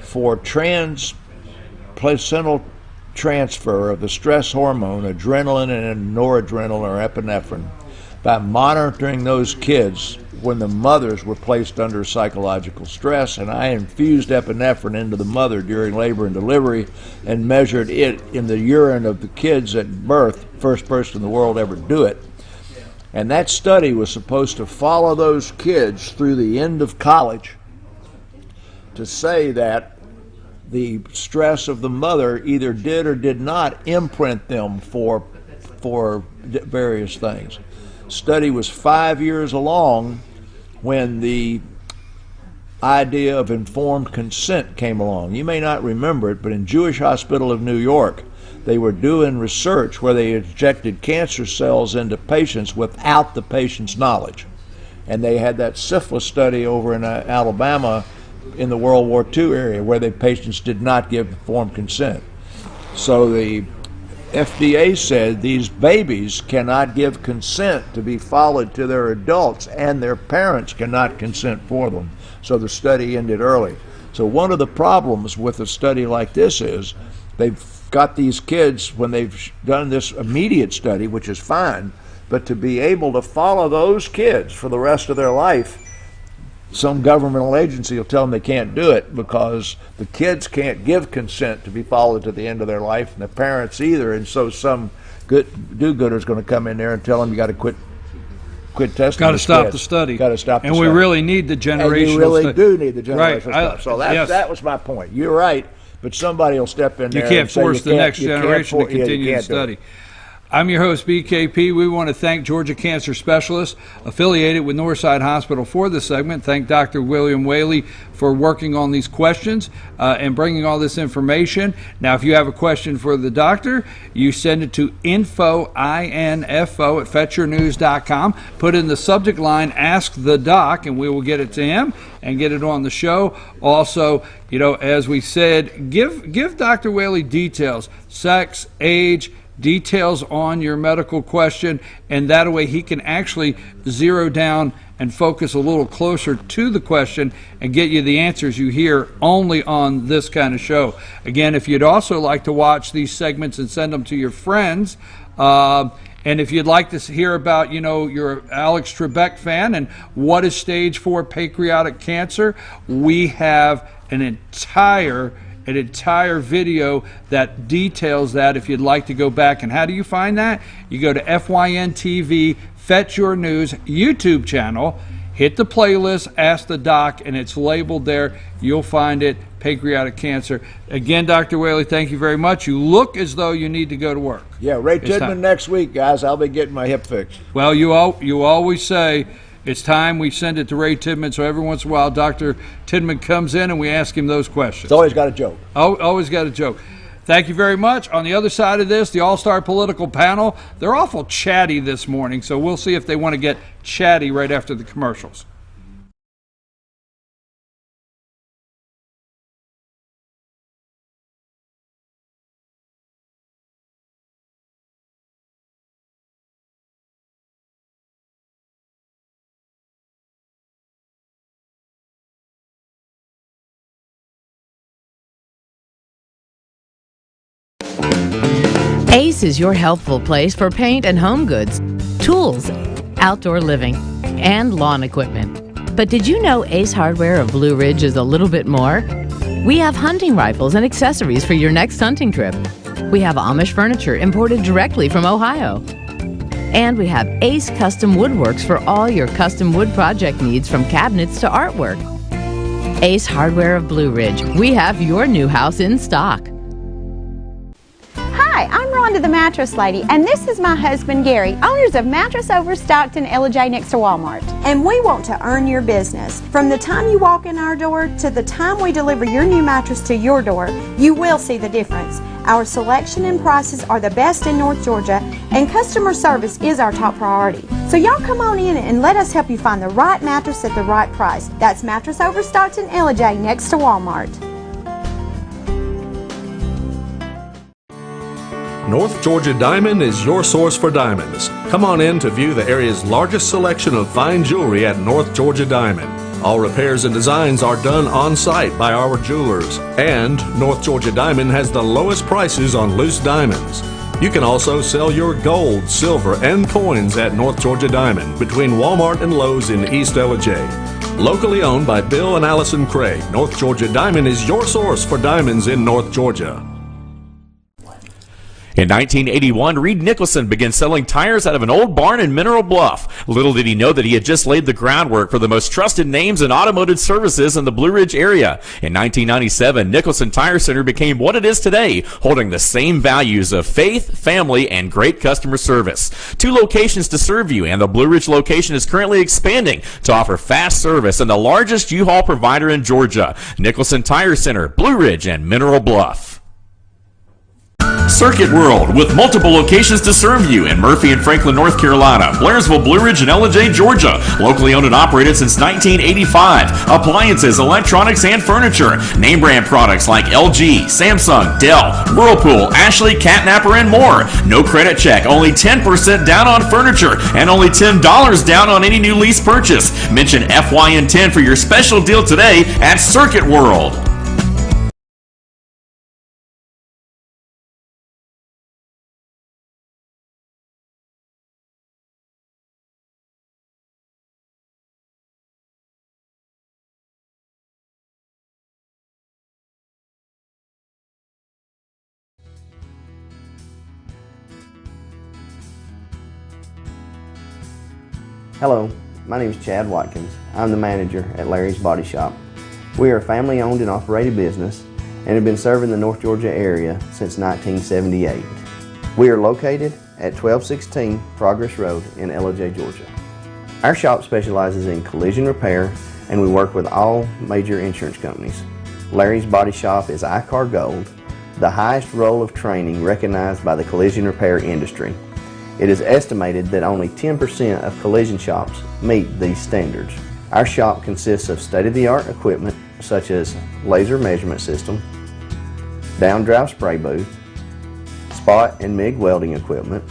for transplacental transfer of the stress hormone, adrenaline and noradrenaline or epinephrine, by monitoring those kids when the mothers were placed under psychological stress. And I infused epinephrine into the mother during labor and delivery and measured it in the urine of the kids at birth, first person in the world ever to do it. And that study was supposed to follow those kids through the end of college to say that the stress of the mother either did or did not imprint them for various things. Study was 5 years along when the idea of informed consent came along. You may not remember it, but in Jewish Hospital of New York, they were doing research where they injected cancer cells into patients without the patient's knowledge. And they had that syphilis study over in Alabama in the World War II area where the patients did not give informed consent. So the FDA said these babies cannot give consent to be followed to their adults, and their parents cannot consent for them. So the study ended early. So one of the problems with a study like this is they've got these kids, when they've done this immediate study, which is fine, but to be able to follow those kids for the rest of their life, some governmental agency will tell them they can't do it because the kids can't give consent to be followed to the end of their life, and the parents either. And so some do-gooder is going to come in there and tell them you got to quit testing. Got to stop the study. Got to stop the study. And we really need the generational. And you really do need the generational right. stuff. So that was my point. You're right, but somebody will step in there. You can't force the next generation to continue to study. I'm your host, BKP. We want to thank Georgia Cancer Specialists affiliated with Northside Hospital for this segment. Thank Dr. William Whaley for working on these questions and bringing all this information. Now, if you have a question for the doctor, you send it to info, I-N-F-O, at fetchernews.com. Put in the subject line, Ask the Doc, and we will get it to him and get it on the show. Also, as we said, give Dr. Whaley details, sex, age, details on your medical question, and that way he can actually zero down and focus a little closer to the question and get you the answers you hear only on this kind of show. Again, if you'd also like to watch these segments and send them to your friends, and if you'd like to hear about, you're an Alex Trebek fan and what is stage 4 pancreatic cancer, we have an entire video that details that if you'd like to go back. And how do you find that? You go to FYN TV, Fetch Your News YouTube channel, hit the playlist, Ask the Doc, and it's labeled there. You'll find it, pancreatic cancer. Again, Dr. Whaley, thank you very much. You look as though you need to go to work. Yeah, Ray Tidman next week, guys. I'll be getting my hip fixed. Well, you always say it's time we send it to Ray Tidman, so every once in a while Dr. Tidman comes in and we ask him those questions. It's always got a joke. Always got a joke. Thank you very much. On the other side of this, the All-Star Political Panel, they're awful chatty this morning, so we'll see if they want to get chatty right after the commercials. Ace is your healthful place for paint and home goods, tools, outdoor living, and lawn equipment. But did you know Ace Hardware of Blue Ridge is a little bit more? We have hunting rifles and accessories for your next hunting trip. We have Amish furniture imported directly from Ohio. And we have Ace Custom Woodworks for all your custom wood project needs, from cabinets to artwork. Ace Hardware of Blue Ridge. We have your new house in stock. Hi, I'm Rhonda the Mattress Lady, and this is my husband Gary, owners of Mattress Overstocked in LJ next to Walmart. And we want to earn your business. From the time you walk in our door to the time we deliver your new mattress to your door, you will see the difference. Our selection and prices are the best in North Georgia, and customer service is our top priority. So y'all come on in and let us help you find the right mattress at the right price. That's Mattress Overstocked in LJ next to Walmart. North Georgia Diamond is your source for diamonds. Come on in to view the area's largest selection of fine jewelry at North Georgia Diamond. All repairs and designs are done on site by our jewelers. And North Georgia Diamond has the lowest prices on loose diamonds. You can also sell your gold, silver, and coins at North Georgia Diamond between Walmart and Lowe's in East LJ. Locally owned by Bill and Allison Craig, North Georgia Diamond is your source for diamonds in North Georgia. In 1981, Reed Nicholson began selling tires out of an old barn in Mineral Bluff. Little did he know that he had just laid the groundwork for the most trusted names in automotive services in the Blue Ridge area. In 1997, Nicholson Tire Center became what it is today, holding the same values of faith, family, and great customer service. 2 locations to serve you, and the Blue Ridge location is currently expanding to offer fast service and the largest U-Haul provider in Georgia. Nicholson Tire Center, Blue Ridge, and Mineral Bluff. Circuit World, with multiple locations to serve you in Murphy and Franklin, North Carolina, Blairsville, Blue Ridge, and LJ, Georgia. Locally owned and operated since 1985. Appliances, electronics, and furniture. Name brand products like LG, Samsung, Dell, Whirlpool, Ashley, Catnapper, and more. No credit check, only 10% down on furniture, and only $10 down on any new lease purchase. Mention FYN10 for your special deal today at Circuit World. Hello, my name is Chad Watkins. I'm the manager at Larry's Body Shop. We are a family-owned and operated business and have been serving the North Georgia area since 1978. We are located at 1216 Progress Road in LJ, Georgia. Our shop specializes in collision repair, and we work with all major insurance companies. Larry's Body Shop is ICAR Gold, the highest role of training recognized by the collision repair industry. It is estimated that only 10% of collision shops meet these standards. Our shop consists of state-of-the-art equipment such as laser measurement system, down drive spray booth, spot and MIG welding equipment.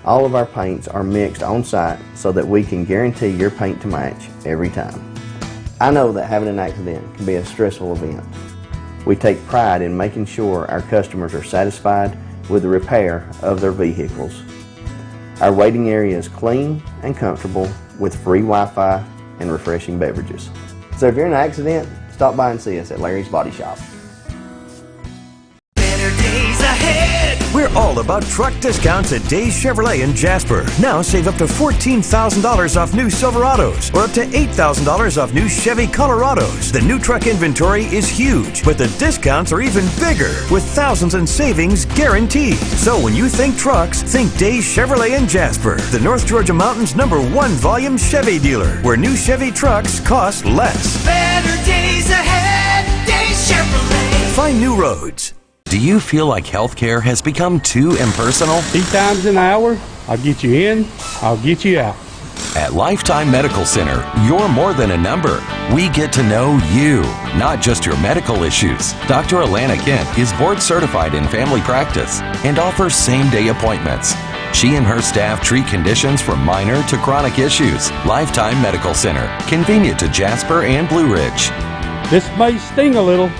All of our paints are mixed on site so that we can guarantee your paint to match every time. I know that having an accident can be a stressful event. We take pride in making sure our customers are satisfied with the repair of their vehicles. Our waiting area is clean and comfortable with free Wi-Fi and refreshing beverages. So if you're in an accident, stop by and see us at Larry's Body Shop. Better days ahead. We're all about truck discounts at Days Chevrolet in Jasper. Now save up to $14,000 off new Silverados or up to $8,000 off new Chevy Colorados. The new truck inventory is huge, but the discounts are even bigger with thousands in savings guaranteed. So when you think trucks, think Days Chevrolet in Jasper, the North Georgia Mountain's #1 volume Chevy dealer, where new Chevy trucks cost less. Better days ahead. Days Chevrolet. Find new roads. Do you feel like healthcare has become too impersonal? 8 times an hour, I'll get you in, I'll get you out. At Lifetime Medical Center, you're more than a number. We get to know you, not just your medical issues. Dr. Alana Kent is board certified in family practice and offers same-day appointments. She and her staff treat conditions from minor to chronic issues. Lifetime Medical Center, convenient to Jasper and Blue Ridge. This may sting a little.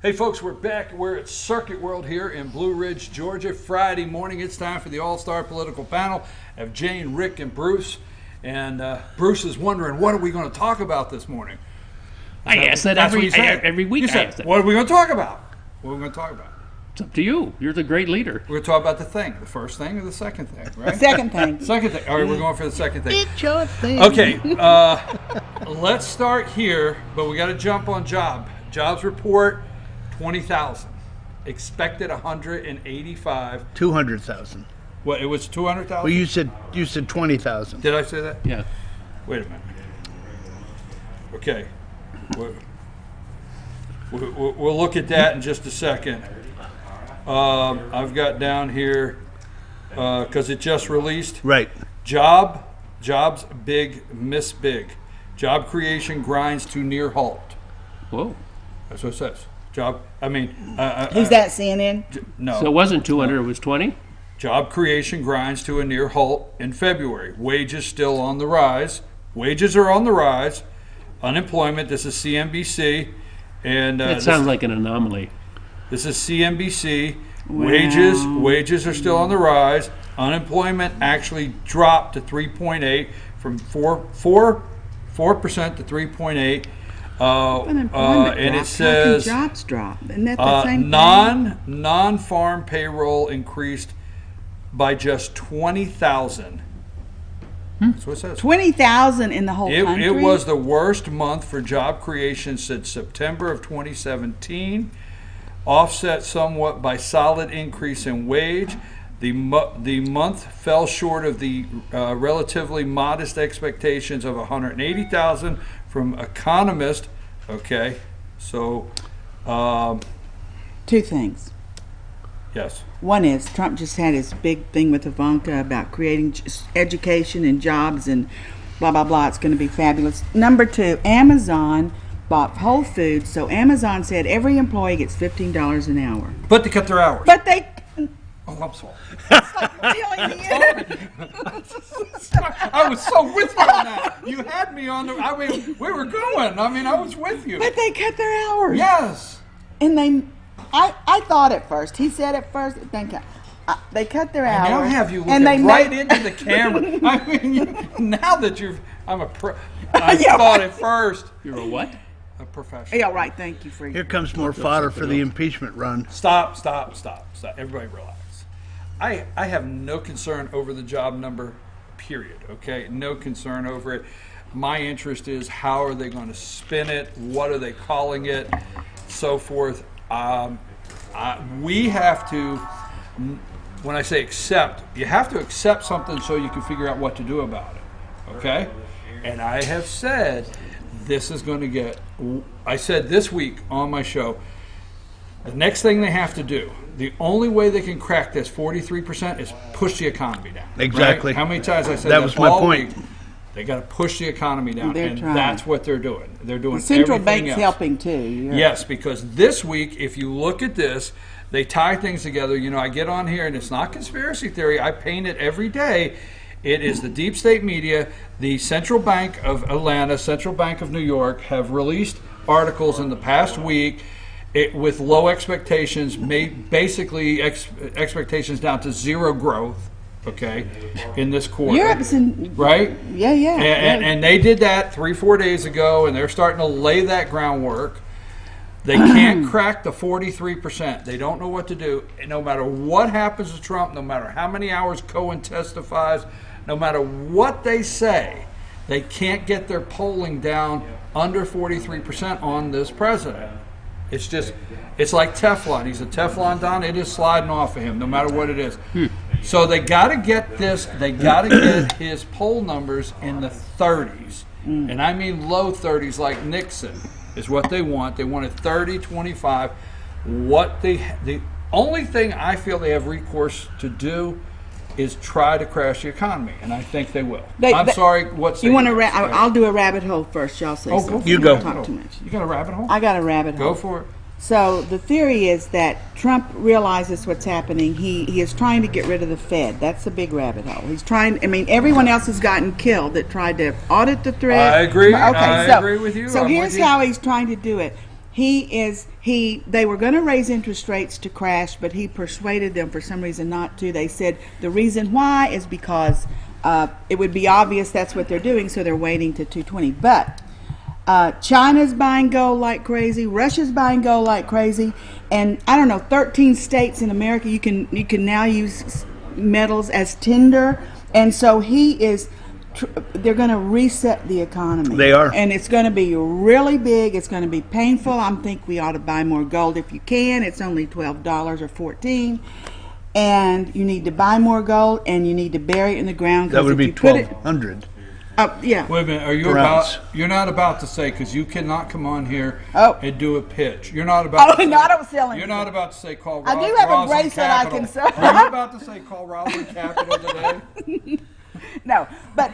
Hey folks, we're back. We're at Circuit World here in Blue Ridge, Georgia. Friday morning, it's time for the All-Star Political Panel. I have Jane, Rick, and Bruce. And Bruce is wondering, what are we going to talk about this morning? I ask that every week. You said, what are we going to talk about? What are we going to talk about? It's up to you. You're the great leader. We're going to talk about the thing. The first thing or the second thing, right? Second thing. Second thing. All right, we're going for the second thing. It's your thing. Okay, let's start here, but we got to jump on jobs report. 20,000. Expected 185. 200,000. What? It was 200,000. Well, you said 20,000. Did I say that? Yeah. Wait a minute. Okay. We'll look at that in just a second. I've got down here because it just released. Right. Jobs big, miss big. Job creation grinds to near halt. Whoa. That's what it says. Job. I mean. Who's that? CNN? No. So it wasn't 200. It was 20. Job creation grinds to a near halt in February. Wages still on the rise. Wages are on the rise. Unemployment. This is CNBC, and It sounds like an anomaly. This is CNBC. Wages are still on the rise. Unemployment actually dropped to 3.8 from 4% to 3.8. Unemployment and drop. it says How can jobs drop? Isn't that the same thing? non-farm payroll increased by just 20,000. That's what it says. 20,000 in the whole country? It was the worst month for job creation since September of 2017, offset somewhat by solid increase in wage. The month fell short of the relatively modest expectations of 180,000 from economists. Okay, so two things. Yes. One is Trump just had his big thing with Ivanka about creating education and jobs and blah, blah, blah. It's going to be fabulous. Number two, Amazon bought Whole Foods, so Amazon said every employee gets $15 an hour. But they cut their hours. But they... Oh, I'm sorry. I was so with you on that. You had me on the... I mean, we were going. I mean, I was with you. But they cut their hours. Yes. And they... I thought at first. He said at first, they cut their hours. I now have you looking right into the camera. I mean, now that I'm a pro... I thought at first... You're a what? A professional. Yeah, right. Thank you for... Here comes more fodder for the impeachment run. Stop. Everybody relax. I have no concern over the job number, period, okay? No concern over it. My interest is how are they going to spin it? What are they calling it? So forth. We have to, when I say accept, you have to accept something so you can figure out what to do about it, okay? And I have said this is going to get, I said this week on my show, the next thing they have to do, the only way they can crack this 43% is push the economy down. Exactly. Right? How many times I said that was my point. Week? They got to push the economy down, They're and trying. That's what they're doing. They're doing the central everything bank's else. helping too. Yes, because this week, if you look at this, they tie things together. You know, I get on here, and it's not conspiracy theory. I paint it every day. It is the deep state media, the Central Bank of Atlanta, Central Bank of New York have released articles in the past week with low expectations, made basically expectations down to zero growth, okay, in this quarter. Europe's in, right? Yeah. And they did that 3-4 days ago, and they're starting to lay that groundwork. They can't crack the 43%. They don't know what to do. And no matter what happens to Trump, no matter how many hours Cohen testifies, no matter what they say, they can't get their polling down under 43% on this president. It's just, it's like Teflon. He's a Teflon Don. It is sliding off of him, no matter what it is. So they got to get this, they got to get his poll numbers in the 30s. And I mean low 30s like Nixon is what they want. They wanted 30, 25. The only thing I feel they have recourse to do is try to crash the economy, and I think they will. I'm sorry, what's you want to? I'll do a rabbit hole first. Y'all say something. You go. Talk too much. You got a rabbit hole? I got a rabbit hole. Go for it. So the theory is that Trump realizes what's happening. He is trying to get rid of the Fed. That's a big rabbit hole. He's trying. I mean, everyone else has gotten killed that tried to audit the threat. I agree. Okay, I agree with you. So I'm here's with you. how he's trying to do it. They were going to raise interest rates to crash, but he persuaded them for some reason not to. They said the reason why is because it would be obvious that's what they're doing, so they're waiting to 220. But China's buying gold like crazy. Russia's buying gold like crazy, and I don't know, 13 states in America you can now use metals as tender, and so they're going to reset the economy. They are. And it's going to be really big. It's going to be painful. I think we ought to buy more gold if you can. It's only $12 or $14. And you need to buy more gold, and you need to bury it in the ground. That would be $1,200. Yeah. Wait a minute. Are you you're not about to say, because you cannot come on here and do a pitch. You're not about to say, no, I don't sell anything. You're not about to say call I do have Roslyn a bracelet I can Capital. sell. Are you about to say call Roslyn Capital today? No, but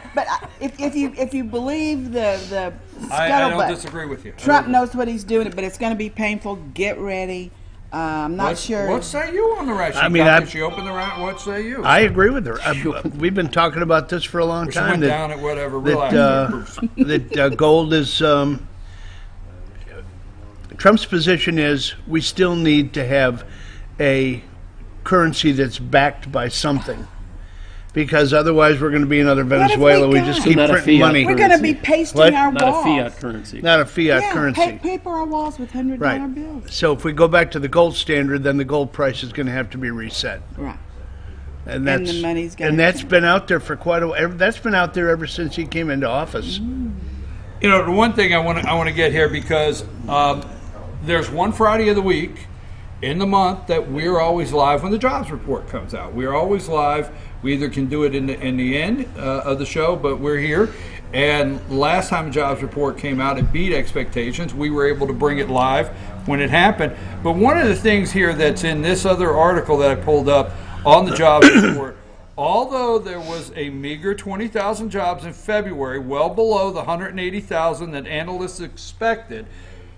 if you believe the scuttlebutt, I don't disagree with you. Trump knows what he's doing, but it's going to be painful. Get ready. I'm not sure. What say you on the rash? She opened the rash. What say you? I agree with her. We've been talking about this for a long time. Went down at whatever. That gold is. Trump's position is we still need to have a currency that's backed by something. because otherwise we're going to be another Venezuela. We just So keep not a printing fiat money. We're going to be pasting What? our Not walls. a fiat currency. Not a fiat currency. Paper our walls with $100 Right. bills. So if we go back to the gold standard, then the gold price is going to have to be reset. Right. And that's the money's gotta and that's change. been out there for quite a while. That's been out there ever since he came into office. You know, the one thing I want to get here, because there's one Friday of the week in the month that we're always live when the jobs report comes out. We're always live. We either can do it in the end of the show, but we're here. And last time the jobs report came out, it beat expectations. We were able to bring it live when it happened. But one of the things here that's in this other article that I pulled up on the jobs report, although there was a meager 20,000 jobs in February, well below the 180,000 that analysts expected.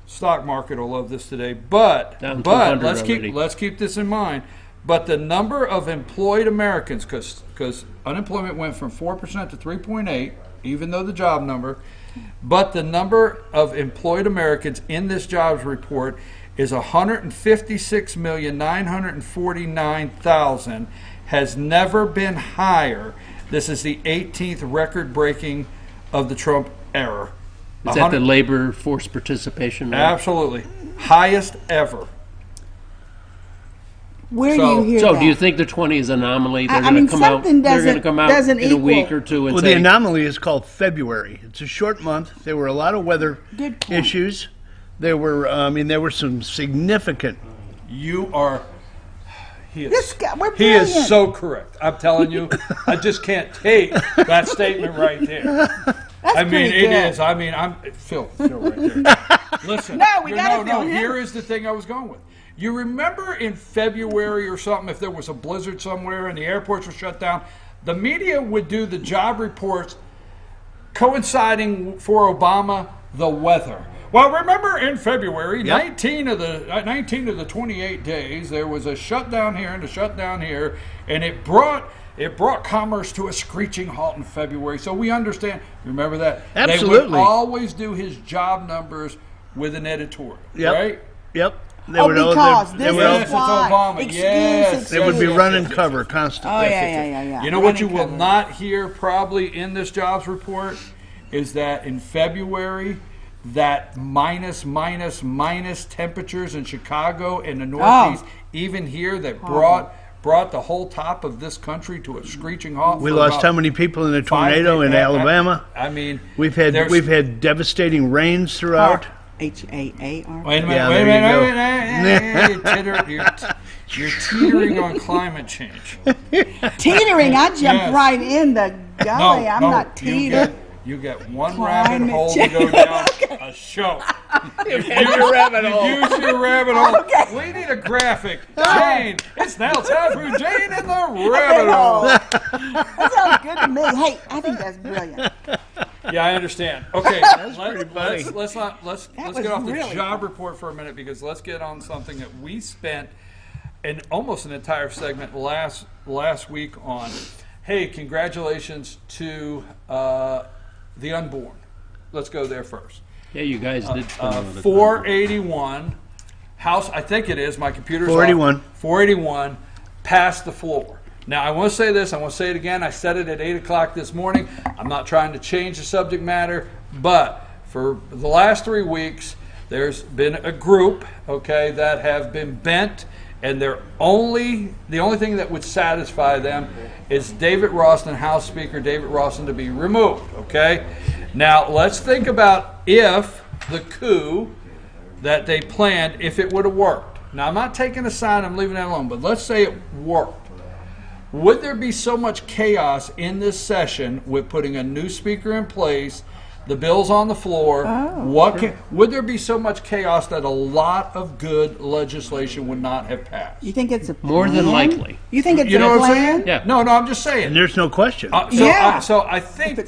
Stock market will love this today, but Down 200 already. let's keep this in mind. But the number of employed Americans, because unemployment went from 4% to 3.8, even though the job number, but the number of employed Americans in this jobs report is 156,949,000, has never been higher. This is the 18th record breaking of the Trump era. Is that the labor force participation rate? Absolutely. Highest ever. Where do So- you hear So that? do you think the 20 is anomaly? They're I going mean, to come out. something They're going to come out doesn't in a week equal. or two and Well, say, the anomaly is called February. It's a short month. There were a lot of weather Good point. issues. There were, there were some significant. You are. He is, This guy, we're he is brilliant. so correct. I'm telling you, I just can't take that statement right there. I mean, pretty it good. is. I mean, I'm Phil right there. Listen. No, we gotta no. feel him. Here is the thing I was going with. You remember in February or something, if there was a blizzard somewhere and the airports were shut down, the media would do the job reports coinciding for Obama the weather. Well, remember in February, 19 of the 28 days, there was a shutdown here and a shutdown here, and it brought commerce to a screeching halt in February. So we understand. Remember that? They Absolutely. would always do his job numbers with an editorial, Yep. right? Yep. They Oh, would all- because they this would all- is why. Obama. Excuse, Yes. excuse. They would be Yes, running yes, yes, cover yes. constantly. Oh, yeah. You know what you Running will cover. not hear probably in this jobs report is that in February, that minus temperatures in Chicago and the Northeast, even here, that brought the whole top of this country to a screeching halt. We for lost about how many people in a 5 tornado days. in Alabama? I mean, We've there's- had devastating rains throughout. HAAR. Wait a minute, Yeah, wait a there minute, you wait a minute. You're teetering on climate change. Teetering, I jumped Yes. right in the gully. I'm not you teetering. you get one Climate rabbit hole to change. go down a show. You use your rabbit hole. Okay. We need a graphic. Jane, it's now time for Jane in the rabbit hole. That sounds good to me. Hey, I think that's brilliant. Yeah, I understand. Okay, let's was get off the really job report for a minute, because let's get on something that we spent almost an entire segment last week on. Hey, congratulations to the unborn. Let's go there first. yeah, you guys did. 481 House, I think it is. My computer's 481. off. 481 passed the floor. Now, I want to say this. I want to say it again. I said it at 8 o'clock this morning. I'm not trying to change the subject matter, but for the last 3 weeks, there's been a group, okay, that have been bent, and the only thing that would satisfy them is David Ralston, House Speaker David Ralston, to be removed, okay? Now, let's think about if the coup that they planned, if it would have worked. Now, I'm not taking a side, I'm leaving that alone, but let's say it worked. Would there be so much chaos in this session with putting a new speaker in place, the bill's on the floor? Would there be so much chaos that a lot of good legislation would not have passed? You think it's a More than plan? likely. You think it's You know a what I'm plan? saying? Yeah. No, I'm just saying. And there's no question. So I think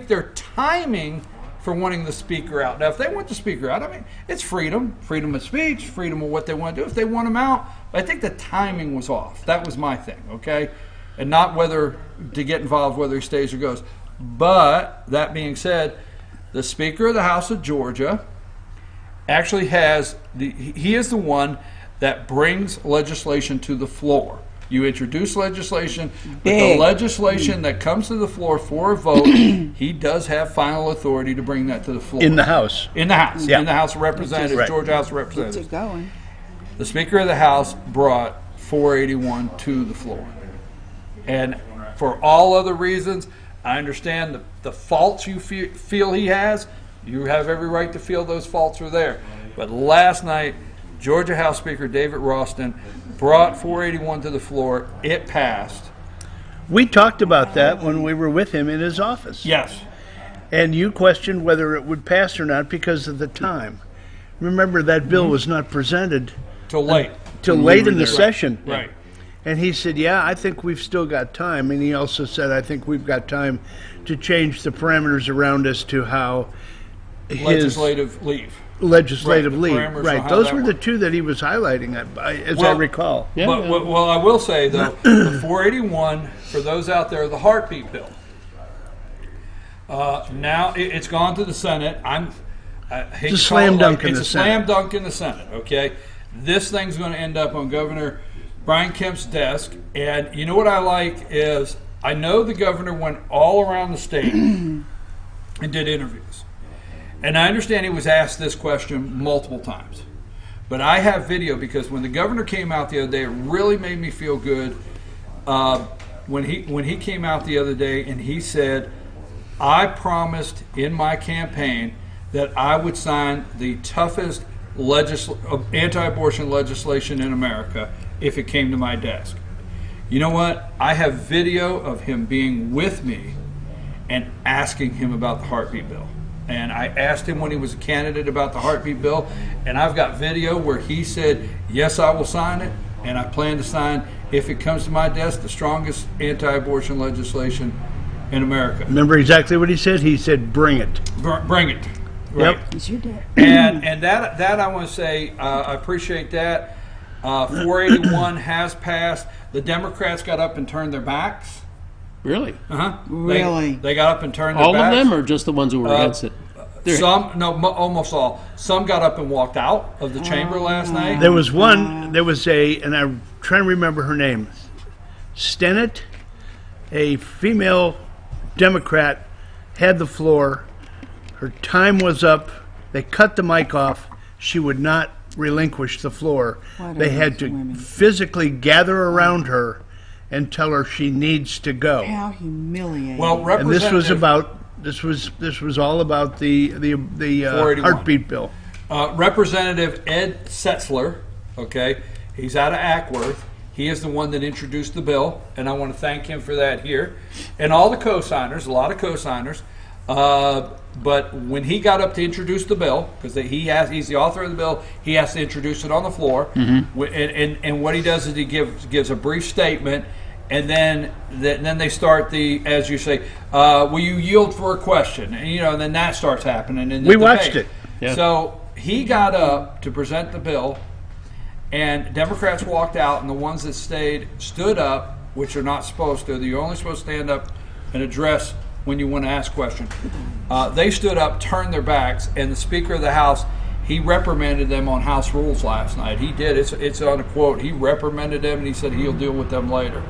their timing for wanting the speaker out. Now, if they want the speaker out, I mean, it's freedom of speech, freedom of what they want to do. If they want him out, I think the timing was off. That was my thing, okay? And not whether to get involved, whether he stays or goes. But that being said, the Speaker of the House of Georgia actually he is the one that brings legislation to the floor. You introduce legislation, but the Big. legislation that comes to the floor for a vote, he does have final authority to bring that to the floor. In the House. In the House. Yeah. In the House of Representatives, Right. Georgia House of Gets Representatives. it going. The Speaker of the House brought 481 to the floor. And for all other reasons, I understand the faults you feel he has. You have every right to feel those faults are there. But last night, Georgia House Speaker David Ralston brought 481 to the floor. It passed. We talked about that when we were with him in his office. Yes. And you questioned whether it would pass or not because of the time. Remember, that bill was not presented Till late. till When we late were in the there. session. Right. And he said, yeah, I think we've still got time. And he also said, I think we've got time to change the parameters around as to how his Legislative leave. legislative Right, the leave. parameters of Right. how Those that were the works. two that he was highlighting, as I Well, recall. Well, I will say, though, the 481, for those out there, the heartbeat bill. Now it's gone to the Senate. I hate It's a to call it slam dunk like- in it's the a slam Senate. dunk in the Senate, okay? This thing's going to end up on Governor Brian Kemp's desk. And you know what I like is I know the governor went all around the state and did interviews. And I understand he was asked this question multiple times. But I have video because when the governor came out the other day, it really made me feel good. When he came out the other day and he said, I promised in my campaign that I would sign the toughest anti-abortion legislation in America if it came to my desk. You know what? I have video of him being with me and asking him about the heartbeat bill. And I asked him when he was a candidate about the heartbeat bill, and I've got video where he said, yes, I will sign it, and I plan to sign, if it comes to my desk, the strongest anti-abortion legislation in America. Remember exactly what he said? He said, bring it. Bring it. Right. Yep. It's your dad. And that I want to say, I appreciate that. 481 has passed. The Democrats got up and turned their backs. Really? Uh-huh. Really? They got up and turned their All backs. of them, or just the ones who were against it? Almost all. Some got up and walked out of the chamber last night. There was one, and I'm trying to remember her name. Stennett, a female Democrat, had the floor. Her time was up. They cut the mic off. She would not relinquish the floor. What They are had those to women? physically gather around her and tell her she needs to go. How humiliating. Well, And this was Representative- about this was all about the 481. heartbeat bill. Representative Ed Setzler, okay, he's out of Ackworth. He is the one that introduced the bill, and I want to thank him for that here. And all the co-signers, a lot of co-signers. But when he got up to introduce the bill, because he's the author of the bill, he has to introduce it on the floor. And what he does is he gives a brief statement, and then they start as you say, will you yield for a question? And, and then that starts happening. In the We watched debate. it. Yeah. So he got up to present the bill, and Democrats walked out, and the ones that stayed stood up, which are not supposed to. You're only supposed to stand up and address when you want to ask questions. They stood up, turned their backs, and the Speaker of the House, he reprimanded them on House rules last night. He did. It's on a quote. He reprimanded them, and he said he'll deal with them later.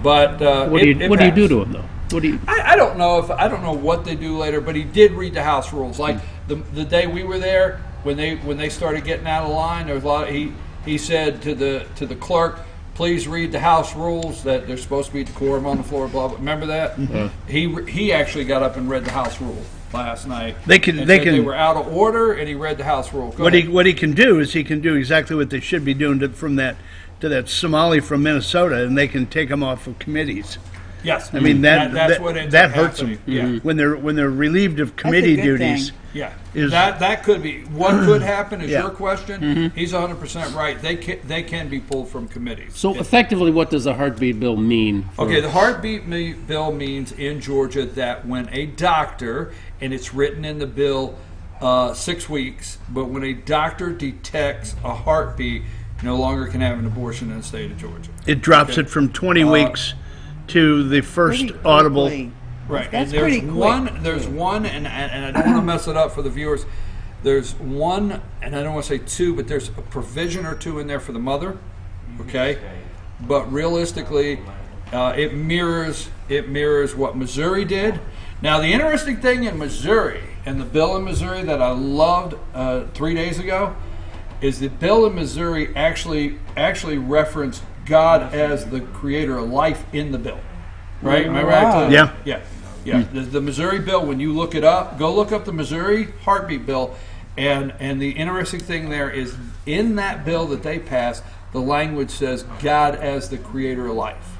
But What do you do to him, though? What do you? I don't know what they do later, but he did read the House rules. Like the day we were there, when they started getting out of line, there was a lot. He said to the clerk, please read the House rules that there's supposed to be decorum on the floor. Blah blah. Remember that? Mm-hmm. He actually got up and read the House rules last night. They were out of order, and he read the House rules. What he can do is he can do exactly what they should be doing to that Somali from Minnesota, and they can take them off of committees. Yes, I mean that's what ends that up hurts happening. them. Yeah. When they're relieved of committee good duties. thing. Yeah, Is- that could be what could happen. Is Yeah. your question? He's 100% right. They can be pulled from committees. So effectively, what does a heartbeat bill mean? Okay, the heartbeat bill means in Georgia that when a doctor, and it's written in the bill 6 weeks, but when a doctor detects a heartbeat, no longer can have an abortion in the state of Georgia. It drops it from 20 weeks to the first Pretty audible. quickly. Right, That's and pretty there's quick. there's one, and I don't want to mess it up for the viewers. There's one, and I don't want to say two, but there's a provision or two in there for the mother, okay? but realistically, it mirrors what Missouri did. Now, the interesting thing in Missouri, and the bill in Missouri that I loved 3 days ago, is the bill in Missouri actually referenced God as the creator of life in the bill. Right? Am I right? Yeah. Yeah. The Missouri bill, when you look it up, go look up the Missouri heartbeat bill, and the interesting thing there is in that bill that they passed, the language says God as the creator of life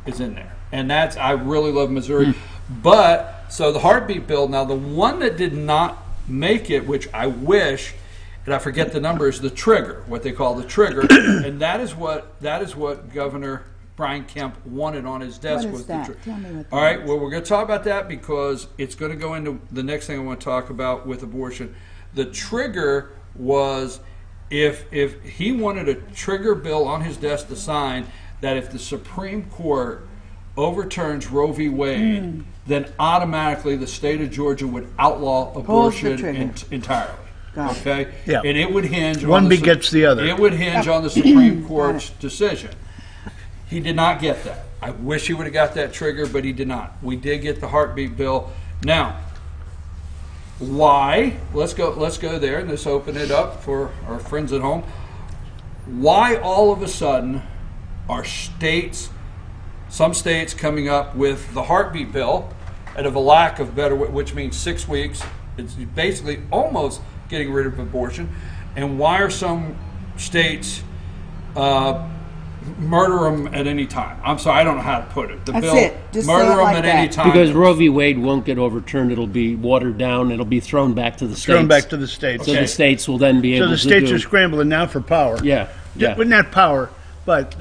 is in there. And that's, I really love Missouri. But, so the heartbeat bill, now the one that did not make it, which I wish, and I forget the number, is the trigger, what they call the trigger. And that is what Governor Brian Kemp wanted on his desk. What is that? Tell me what that All right, is. well, we're going to talk about that because it's going to go into the next thing I want to talk about with abortion. The trigger was if he wanted a trigger bill on his desk to sign that if the Supreme Court overturns Roe v. Wade, then automatically the state of Georgia would outlaw abortion entirely. Okay? Yeah. And it would hinge One on begets the other. It would hinge on the Supreme Court's decision. He did not get that. I wish he would have got that trigger, but he did not. We did get the heartbeat bill. Now, why? Let's go there and let's open it up for our friends at home. Why all of a sudden are some states coming up with the heartbeat bill out of a lack of better, which means 6 weeks. It's basically almost getting rid of abortion. And why are some states murder them at any time? I'm sorry, I don't know how to put it. The That's bill, it. Just say murder it them like at that. any time. Because Roe v. Wade won't get overturned. It'll be watered down. It'll be thrown back to the states. Thrown back to the states. So the states will then be able So to the states do... are scrambling now for power. Yeah. Well, not power, but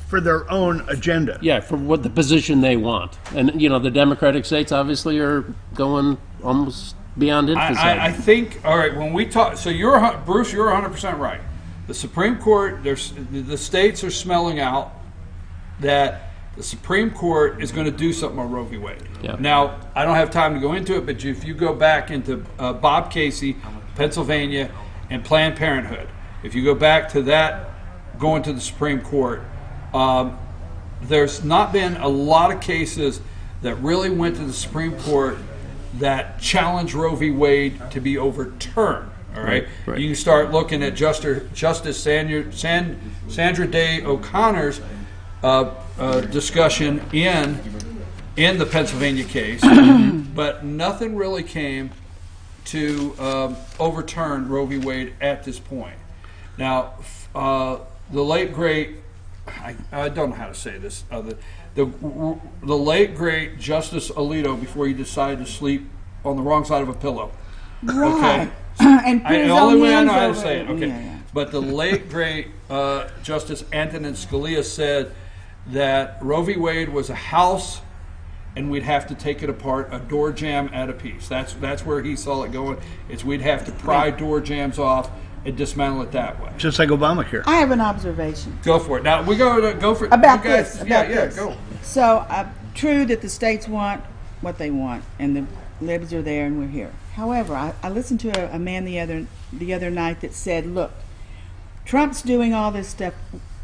for their own agenda. Yeah, for what the position they want. And, you know, the Democratic states obviously are going almost beyond emphasizing. I think, all right, when we talk, so Bruce, you're 100% right. The Supreme Court, the states are smelling out that the Supreme Court is going to do something on Roe v. Wade. Yeah. Now, I don't have time to go into it, but if you go back into Bob Casey, Pennsylvania, and Planned Parenthood, if you go back to that, going to the Supreme Court, there's not been a lot of cases that really went to the Supreme Court that challenged Roe v. Wade to be overturned. All right? Right. You can start looking at Justice Sandra Day O'Connor's discussion in the Pennsylvania case, but nothing really came to overturn Roe v. Wade at this point. Now, the late great, I don't know how to say this, the late great Justice Alito, before he decided to sleep on the wrong side of a pillow. Right. Okay. And put his The only own way I know hands how to over say it. Okay. Yeah. But the late great Justice Antonin Scalia said that Roe v. Wade was a house, and we'd have to take it apart, a door jamb at a piece. That's where he saw it going. We'd have to pry door jambs off and dismantle it that way. Just like Obamacare. I have an observation. Go for it. Now we go for About you guys, this. yeah, About yeah, this. go. So, true that the states want what they want, and the libs are there, and we're here. However, I listened to a man the other night that said, "Look, Trump's doing all this stuff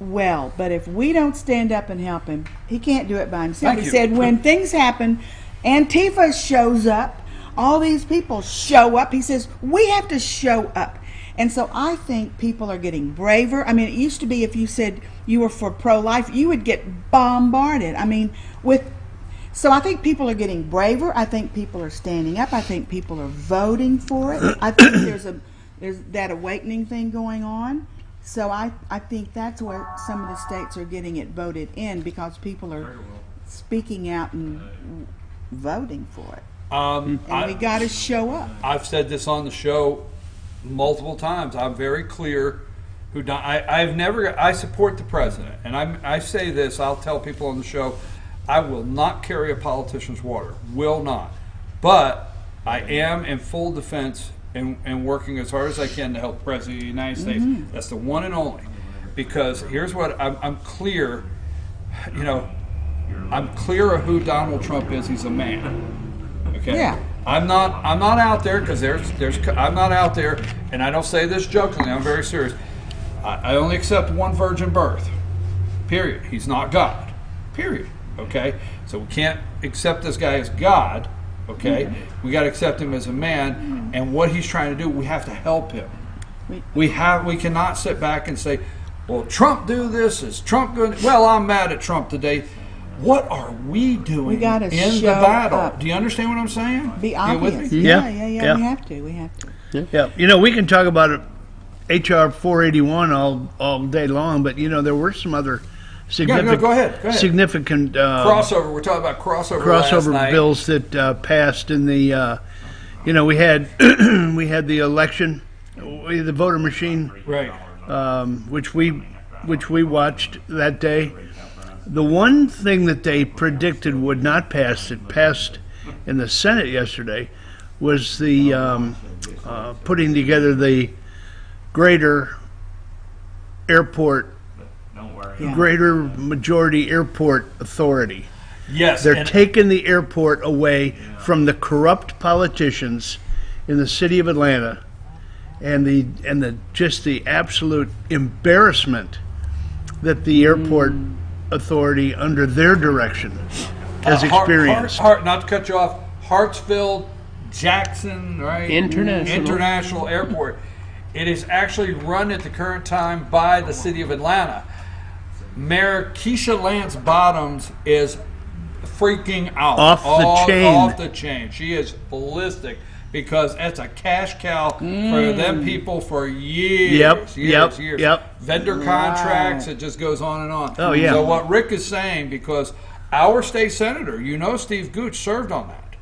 well, but if we don't stand up and help him, he can't do it by himself." Thank He you. said, "When things happen, Antifa shows up, all these people show up." He says, "We have to show up." And so I think people are getting braver. I mean, it used to be if you said you were for pro-life, you would get bombarded. I mean, so I think people are getting braver. I think people are standing up. I think people are voting for it. I think there's that awakening thing going on. So I think that's where some of the states are getting it voted in, because people are speaking out and voting for it. And we got to show up. I've said this on the show multiple times. I'm very clear. I support the president, and I say this. I'll tell people on the show, I will not carry a politician's water. Will not. But I am in full defense and working as hard as I can to help the President of the United States. That's the one and only. Because here's what I'm clear. You know, I'm clear of who Donald Trump is. He's a man. Okay. Yeah. I'm not out there because I'm not out there, and I don't say this jokingly. I'm very serious. I only accept one virgin birth. Period. He's not God. Period. Okay? So we can't accept this guy as God. Okay? We got to accept him as a man, and what he's trying to do, we have to help him. We cannot sit back and say, well, Trump do this, is Trump good? Well, I'm mad at Trump today. What are we doing We gotta in the show battle? up. Do you understand what I'm saying? Be You with obvious. me? Yeah. Yeah. We have to. We have to. Yeah, you know, we can talk about HR 481 all day long, but you know, there were some other significant, go ahead. significant Crossover. We're talking about crossover last night. bills that passed in the. You know, we had we had the election, the voter machine, Right. which we watched that day. The one thing that they predicted would not pass, that passed in the Senate yesterday, was the putting together the greater airport, greater majority airport authority. Yes. They're taking the airport away from the corrupt politicians in the city of Atlanta, and the just the absolute embarrassment that the airport authority under their direction has experienced. Not to cut you off, Hartsfield, Jackson, right? International Airport. It is actually run at the current time by the city of Atlanta. Mayor Keisha Lance Bottoms is freaking out. Off the chain. She is ballistic because that's a cash cow for them people for years. Yep. Vendor contracts, it just goes on and on. Oh, yeah. So what Rick is saying, because our state senator, you know, Steve Gooch served on that.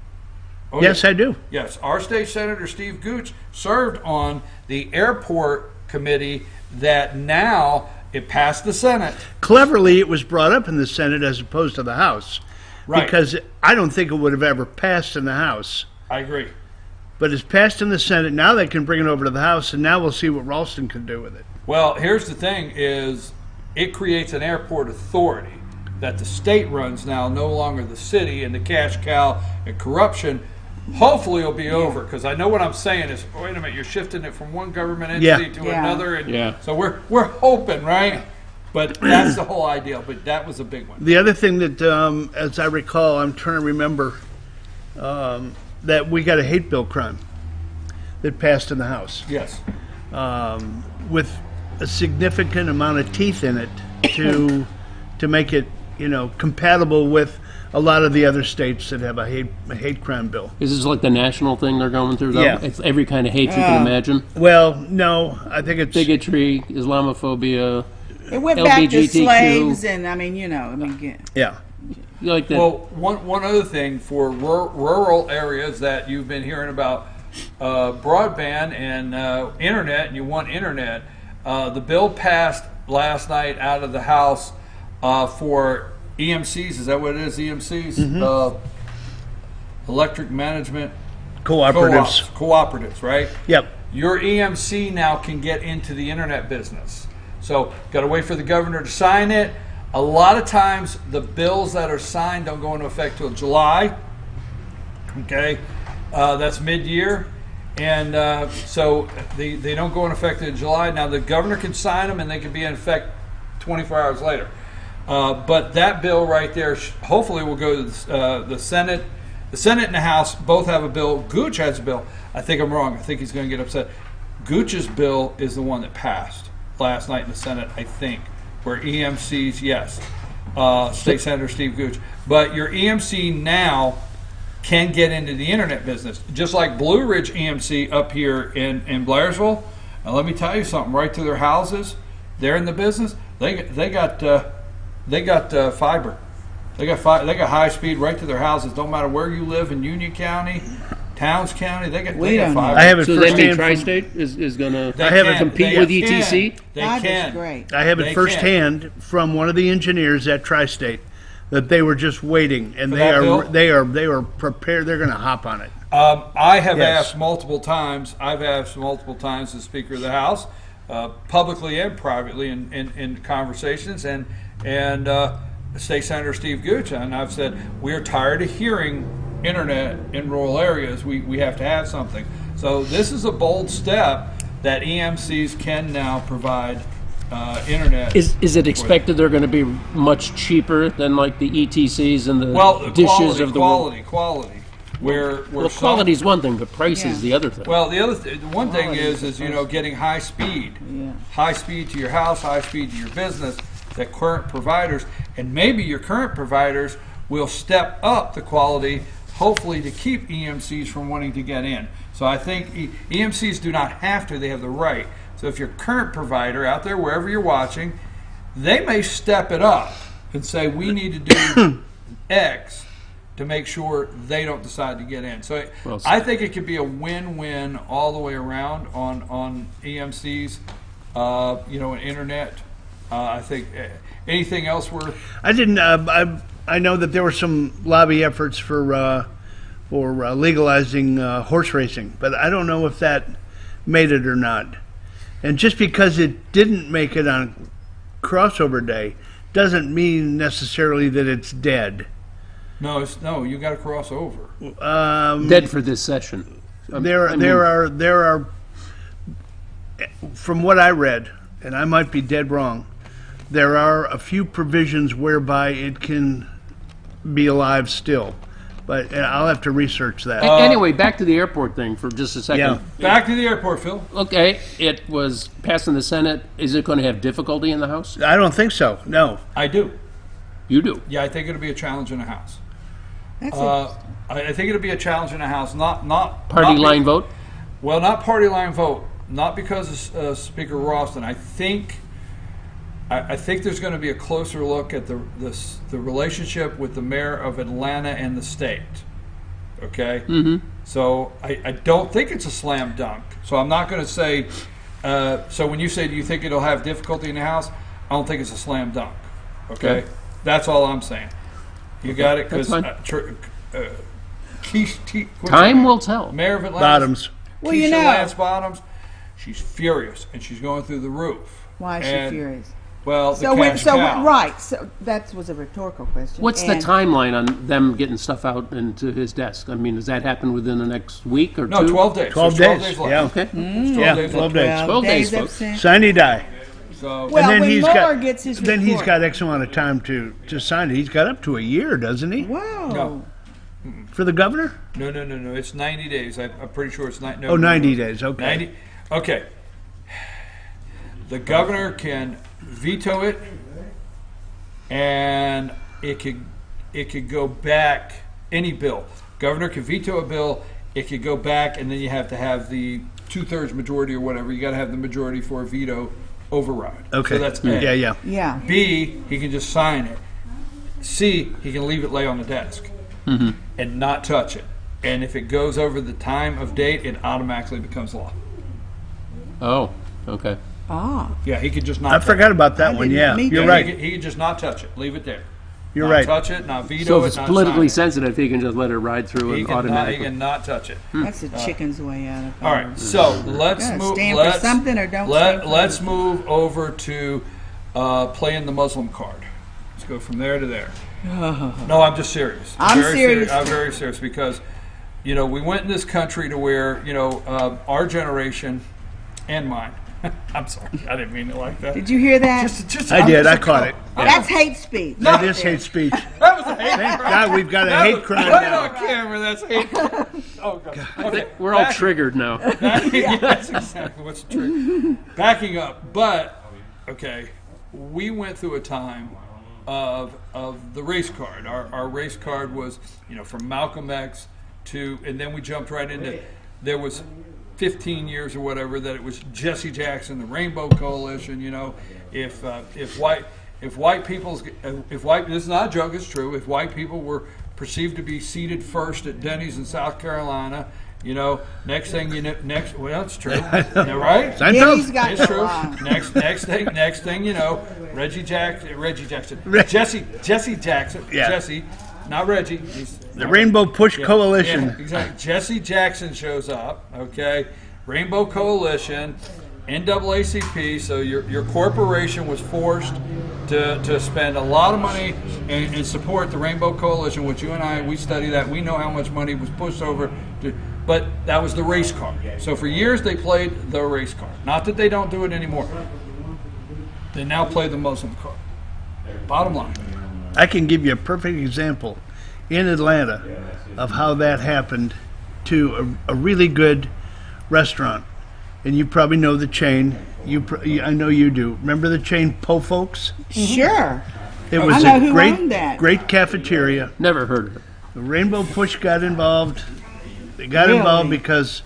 Oh, Yes, I do. Yes, our state senator Steve Gooch served on the airport committee that now it passed the Senate. Cleverly, it was brought up in the Senate as opposed to the House. Right. Because I don't think it would have ever passed in the House. I agree. But it's passed in the Senate. Now they can bring it over to the House, and now we'll see what Ralston can do with it. Well, here's the thing is it creates an airport authority that the state runs now, no longer the city, and the cash cow and corruption hopefully will be over, because I know what I'm saying is, wait a minute, you're shifting it from one government entity to another, and so we're hoping, right? But that's the whole idea, but that was a big one. The other thing that, as I recall, I'm trying to remember, that we got a hate bill crime that passed in the House. Yes. With a significant amount of teeth in it to make it, you know, compatible with a lot of the other states that have a hate crime bill. Is this like the national thing they're going through, though? Yeah. It's every kind of hate you can imagine? Well, no, I think it's bigotry, Islamophobia, It went back to LGBTQ. slaves, and yeah. Like that. Well, one other thing for rural areas that you've been hearing about broadband and internet, and you want internet, the bill passed last night out of the House for EMCs. Is that what it is, EMCs? Electric Management Cooperatives, right? Yep. Your EMC now can get into the internet business. So, got to wait for the governor to sign it. A lot of times, the bills that are signed don't go into effect till July. Okay, that's mid-year, and so they don't go into effect in July. Now, the governor can sign them, and they can be in effect 24 hours later. But that bill right there, hopefully, will go to the Senate. The Senate and the House both have a bill. Gooch has a bill. I think I'm wrong. I think he's going to get upset. Gooch's bill is the one that passed last night in the Senate, I think, where EMCs, yes, State Senator Steve Gooch. But your EMC now can get into the internet business, just like Blue Ridge EMC up here in Blairsville. And let me tell you something, right to their houses, they're in the business. They got fiber. They got high speed right to their houses. Don't matter where you live in Union County, Towns County, they got fiber. I have it so that means firsthand. Tri-State is going to compete with ETC? They can. great. I have it firsthand from one of the engineers at Tri-State that they were just waiting, and they are prepared. They're going to hop on it. I have asked multiple times. I've asked multiple times the Speaker of the House, publicly and privately in conversations, and State Senator Steve Gooch, and I've said we are tired of hearing internet in rural areas. We have to have something. So this is a bold step that EMCs can now provide internet. Is it expected they're going to be much cheaper than like the ETCs and the dishes of the world? Quality. Where quality is one thing, but price is the other thing. Well, the one thing is getting high speed to your house, high speed to your business. That current providers, and maybe your current providers, will step up the quality, hopefully to keep EMCs from wanting to get in. So I think EMCs do not have to; they have the right. So if your current provider out there, wherever you're watching, they may step it up and say, "We need to do X." To make sure they don't decide to get in. So I think it could be a win-win all the way around on EMCs, and internet. I think anything else I didn't. I know that there were some lobby efforts for legalizing horse racing, but I don't know if that made it or not. And just because it didn't make it on crossover day doesn't mean necessarily that it's dead. No, you got to cross over. Dead for this session. There are, from what I read, and I might be dead wrong, there are a few provisions whereby it can be alive still, but I'll have to research that. Anyway, back to the airport thing for just a second. Yeah. Back to the airport, Phil. Okay, it was passed in the Senate. Is it going to have difficulty in the House? I don't think so. No, I do. You do? Yeah, I think it'll be a challenge in the House. That's I think it'll be a challenge in the House. Not Party line vote? Well, not party line vote. Not because of Speaker Ralston. I think there's going to be a closer look at the relationship with the mayor of Atlanta and the state. Okay. Mm-hmm. So I don't think it's a slam dunk. So I'm not going to say. So when you say, do you think it'll have difficulty in the House? I don't think it's a slam dunk. Okay. That's all I'm saying. You got it, because time will tell. Mayor of Atlanta, Bottoms. Well, Keisha you know. Lance Bottoms, she's furious and she's going through the roof. Why is she furious? Well, right. So that was a rhetorical question. What's the timeline on them getting stuff out into his desk? I mean, does that happen within the next week or No, two? 12 days. 12 There's days. left. Yeah. Okay. 12 days. 12 days, of folks. sin. Sine die. So, Well, and then when he's Mueller got gets his then he's report. got X amount of time to sign it. He's got up to a year, doesn't he? Whoa. No. For the governor? No. It's 90 days. I'm pretty sure it's 90. No, Oh, 90 days. Okay. 90. Okay. The governor can veto it, and it could go back. Any bill, governor can veto a bill. It could go back, and then you have to have the 2/3 majority or whatever. You got to have the majority for a veto override. Okay. So that's A. Yeah. B, he can just sign it. C, he can leave it lay on the desk and not touch it. And if it goes over the time of date, it automatically becomes law. Oh, okay. Ah. Yeah, he could just not. I forgot about that one. Yeah, you're right. He could just not touch it. Leave it there. You're not right. Touch it, not veto So if it, it's not politically sign sensitive, he can just let it ride through it. He and cannot, automatically. he cannot touch it. That's the chicken's way out of. All right, so let's Yeah, move. stand for Let's, something or don't stand for let's anything. move over to playing the Muslim card. Let's go from there to there. No, I'm just serious. I'm very serious. I'm very serious because, we went in this country to where our generation and mine. I'm sorry, I didn't mean it like that. Did you hear that? I did. I caught it. That's hate speech. That is hate speech. That was a hate Thank crime. God we've got a That hate was crime right now. on camera. That's hate crime. Oh God. Okay. We're all triggered now. That's exactly what's the trick. Backing up, but okay, we went through a time of the race card. Our race card was from Malcolm X to, and then we jumped right into there was 15 years or whatever that it was Jesse Jackson, the Rainbow Coalition. If white people's this is not a joke, it's true. If white people were perceived to be seated first at Denny's in South Carolina, next thing you know, well, it's true, right? Denny's got It's no true. lie. Next thing you know, Jesse Jackson, Yeah. Jesse, not Reggie. He's The Rainbow Push Coalition. Yeah, exactly. Jesse Jackson shows up. Okay, Rainbow Coalition, NAACP. So your corporation was forced to spend a lot of money and support the Rainbow Coalition, which you and we study that. We know how much money was pushed over to. But that was the race card. So for years they played the race card. Not that they don't do it anymore. They now play the Muslim card. Bottom line. I can give you a perfect example in Atlanta of how that happened to a really good restaurant. And you probably know the chain. I know you do. Remember the chain Po Folks? Sure. It was I know a who owned that. great cafeteria. Never heard of it. The Rainbow Push got involved. They got Really? involved because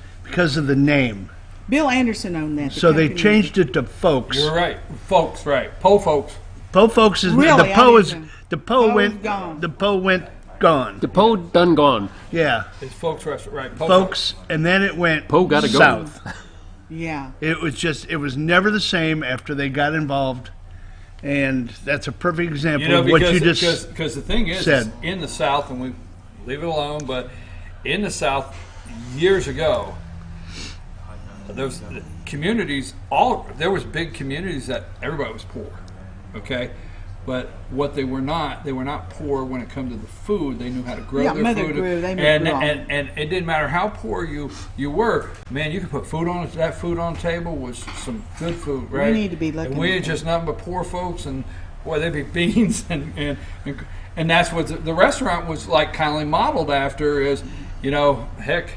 of the name. Bill Anderson owned that. the So they company. changed it to Folks. You're right. Folks, right. Po Folks. Po Folks is Really? the Po I is didn't know. the Po Po went is gone. the Po went gone. The Po done gone. Yeah, It's Folks Restaurant, right. Po Folks, and then it went Po gotta go. south. Yeah. It was never the same after they got involved, and that's a perfect example You know, of what you because just because the thing is said. in the South, and we leave it alone, but in the South years ago, those communities, there was big communities that everybody was poor, okay, but what they were not poor when it come to the food. They knew how to grow Yeah, their mother food, grew, they and, grew all. and it didn't matter how poor you were. Man, you could put food on that food on the table was some good food, right? need to be looking And we at had that. just nothing but poor folks, and boy, they'd be beans and that's what the restaurant was like, kind of modeled after. Is, heck,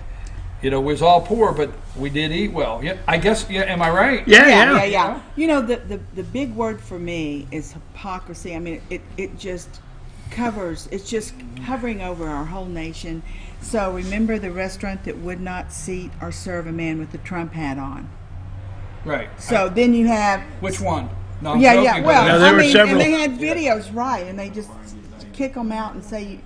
we was all poor, but we did eat well. Yeah, I guess. Yeah, am I right? Yeah. You know, the big word for me is hypocrisy. I mean, it just covers. It's just hovering over our whole nation. So remember the restaurant that would not seat or serve a man with the Trump hat on. Right. So then you have Which one? No, I'm yeah. joking, but Well, No, there I were mean, several. and they had videos, right? And they just kick them out and say,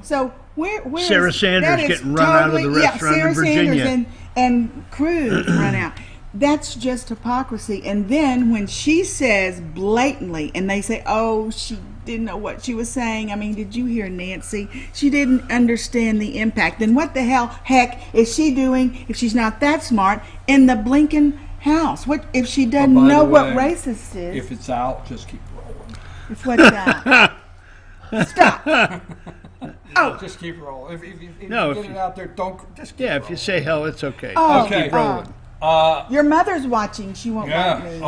So where Sarah Sanders getting run out of the restaurant in Virginia. Sanders and Cruz run out. That's just hypocrisy. And then when she says blatantly, and they say, "Oh, she didn't know what she was saying." I mean, did you hear Nancy? She didn't understand the impact. Then what the heck is she doing if she's not that smart in the blinking house? What if she doesn't by know the what way, racist is? If it's out, just keep rolling. It's what's out. Stop. Oh. Just keep rolling. If No, you if get you- it out there, don't just keep Yeah, if rolling. you say hell, it's okay. Oh, Okay. Keep rolling. Your mother's watching. She won't like me.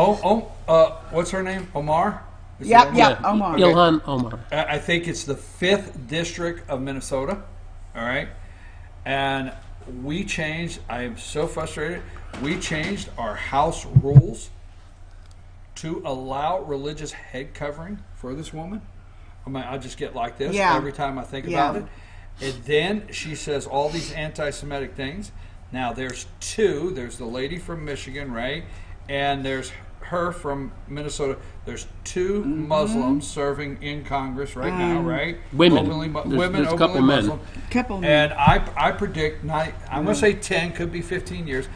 What's her name? Omar? Is Yep, it yep, Omar. Ilhan Omar. I think it's the 5th district of Minnesota. All right. And we changed, I am so frustrated. We changed our house rules to allow religious head covering for this woman. I mean, I just get like this Yeah. every time I think Yeah. about it. And then she says all these anti-Semitic things. Now there's two. There's the lady from Michigan, right? And there's her from Minnesota. There's two Muslims serving in Congress right now, right? Women. Women, There's a couple openly men. Muslim. Couple men. And I predict, I'm going to say 10, could be 15 years.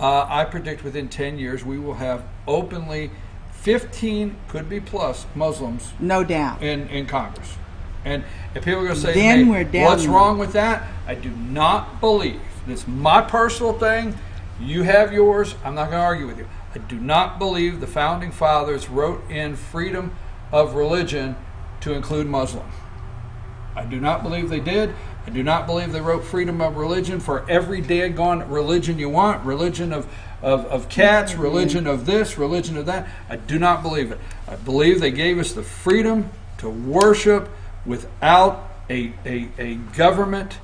I predict within 10 years we will have openly 15, could be plus, Muslims No doubt. in Congress. And if people are going to say, Then to me, we're down what's there. wrong with that? I do not believe. It's my personal thing. You have yours. I'm not going to argue with you. I do not believe the founding fathers wrote in freedom of religion to include Muslim. I do not believe they did. I do not believe they wrote freedom of religion for every daggone religion you want. Religion of cats, religion of this, religion of that. I do not believe it. I believe they gave us the freedom to worship without a government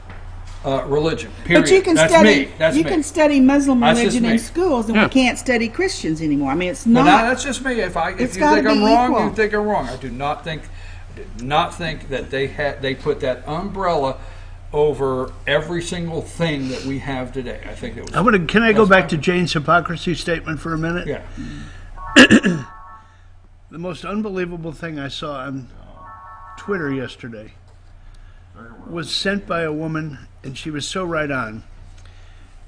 religion. Period. But you can That's study. me. That's you me. can study Muslim That's just religion me. in schools, and Yeah. we can't study Christians anymore. I mean, it's But not. that's just me. If It's you gotta think I'm be wrong, equal. you think I'm wrong. I do not think that they put that umbrella over every single thing that we have today. I think it was. Can I go that's back my- to Jane's hypocrisy statement for a minute? Yeah. The most unbelievable thing I saw on Twitter yesterday was sent by a woman, and she was so right on.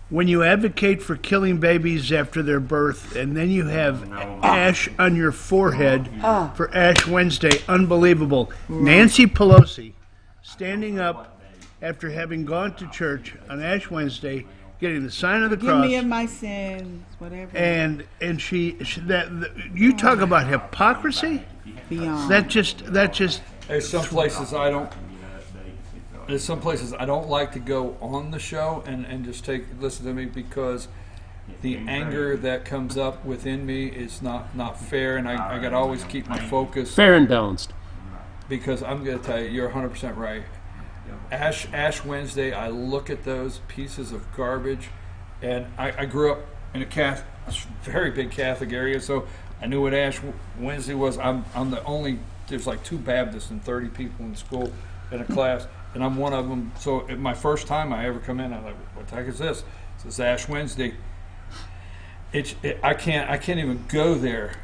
When you advocate for killing babies after their birth, and then you have ash on your forehead for Ash Wednesday, unbelievable. Nancy Pelosi standing up after having gone to church on Ash Wednesday, getting the sign of the Give cross. me of my sins, whatever. And she you talk about hypocrisy. Beyond. That just There's some places I don't. There's some places I don't like to go on the show and just listen to me because the anger that comes up within me is not fair, and I got to always keep my focus. Fair and balanced. Because I'm going to tell you, you're 100% right. Ash Wednesday, I look at those pieces of garbage, and I grew up in a very big Catholic area, so I knew what Ash Wednesday was. I'm the only, there's like 2 Baptists and 30 people in school in a class, and I'm one of them. So my first time I ever come in, I'm like, what the heck is this? It's Ash Wednesday. I can't even go there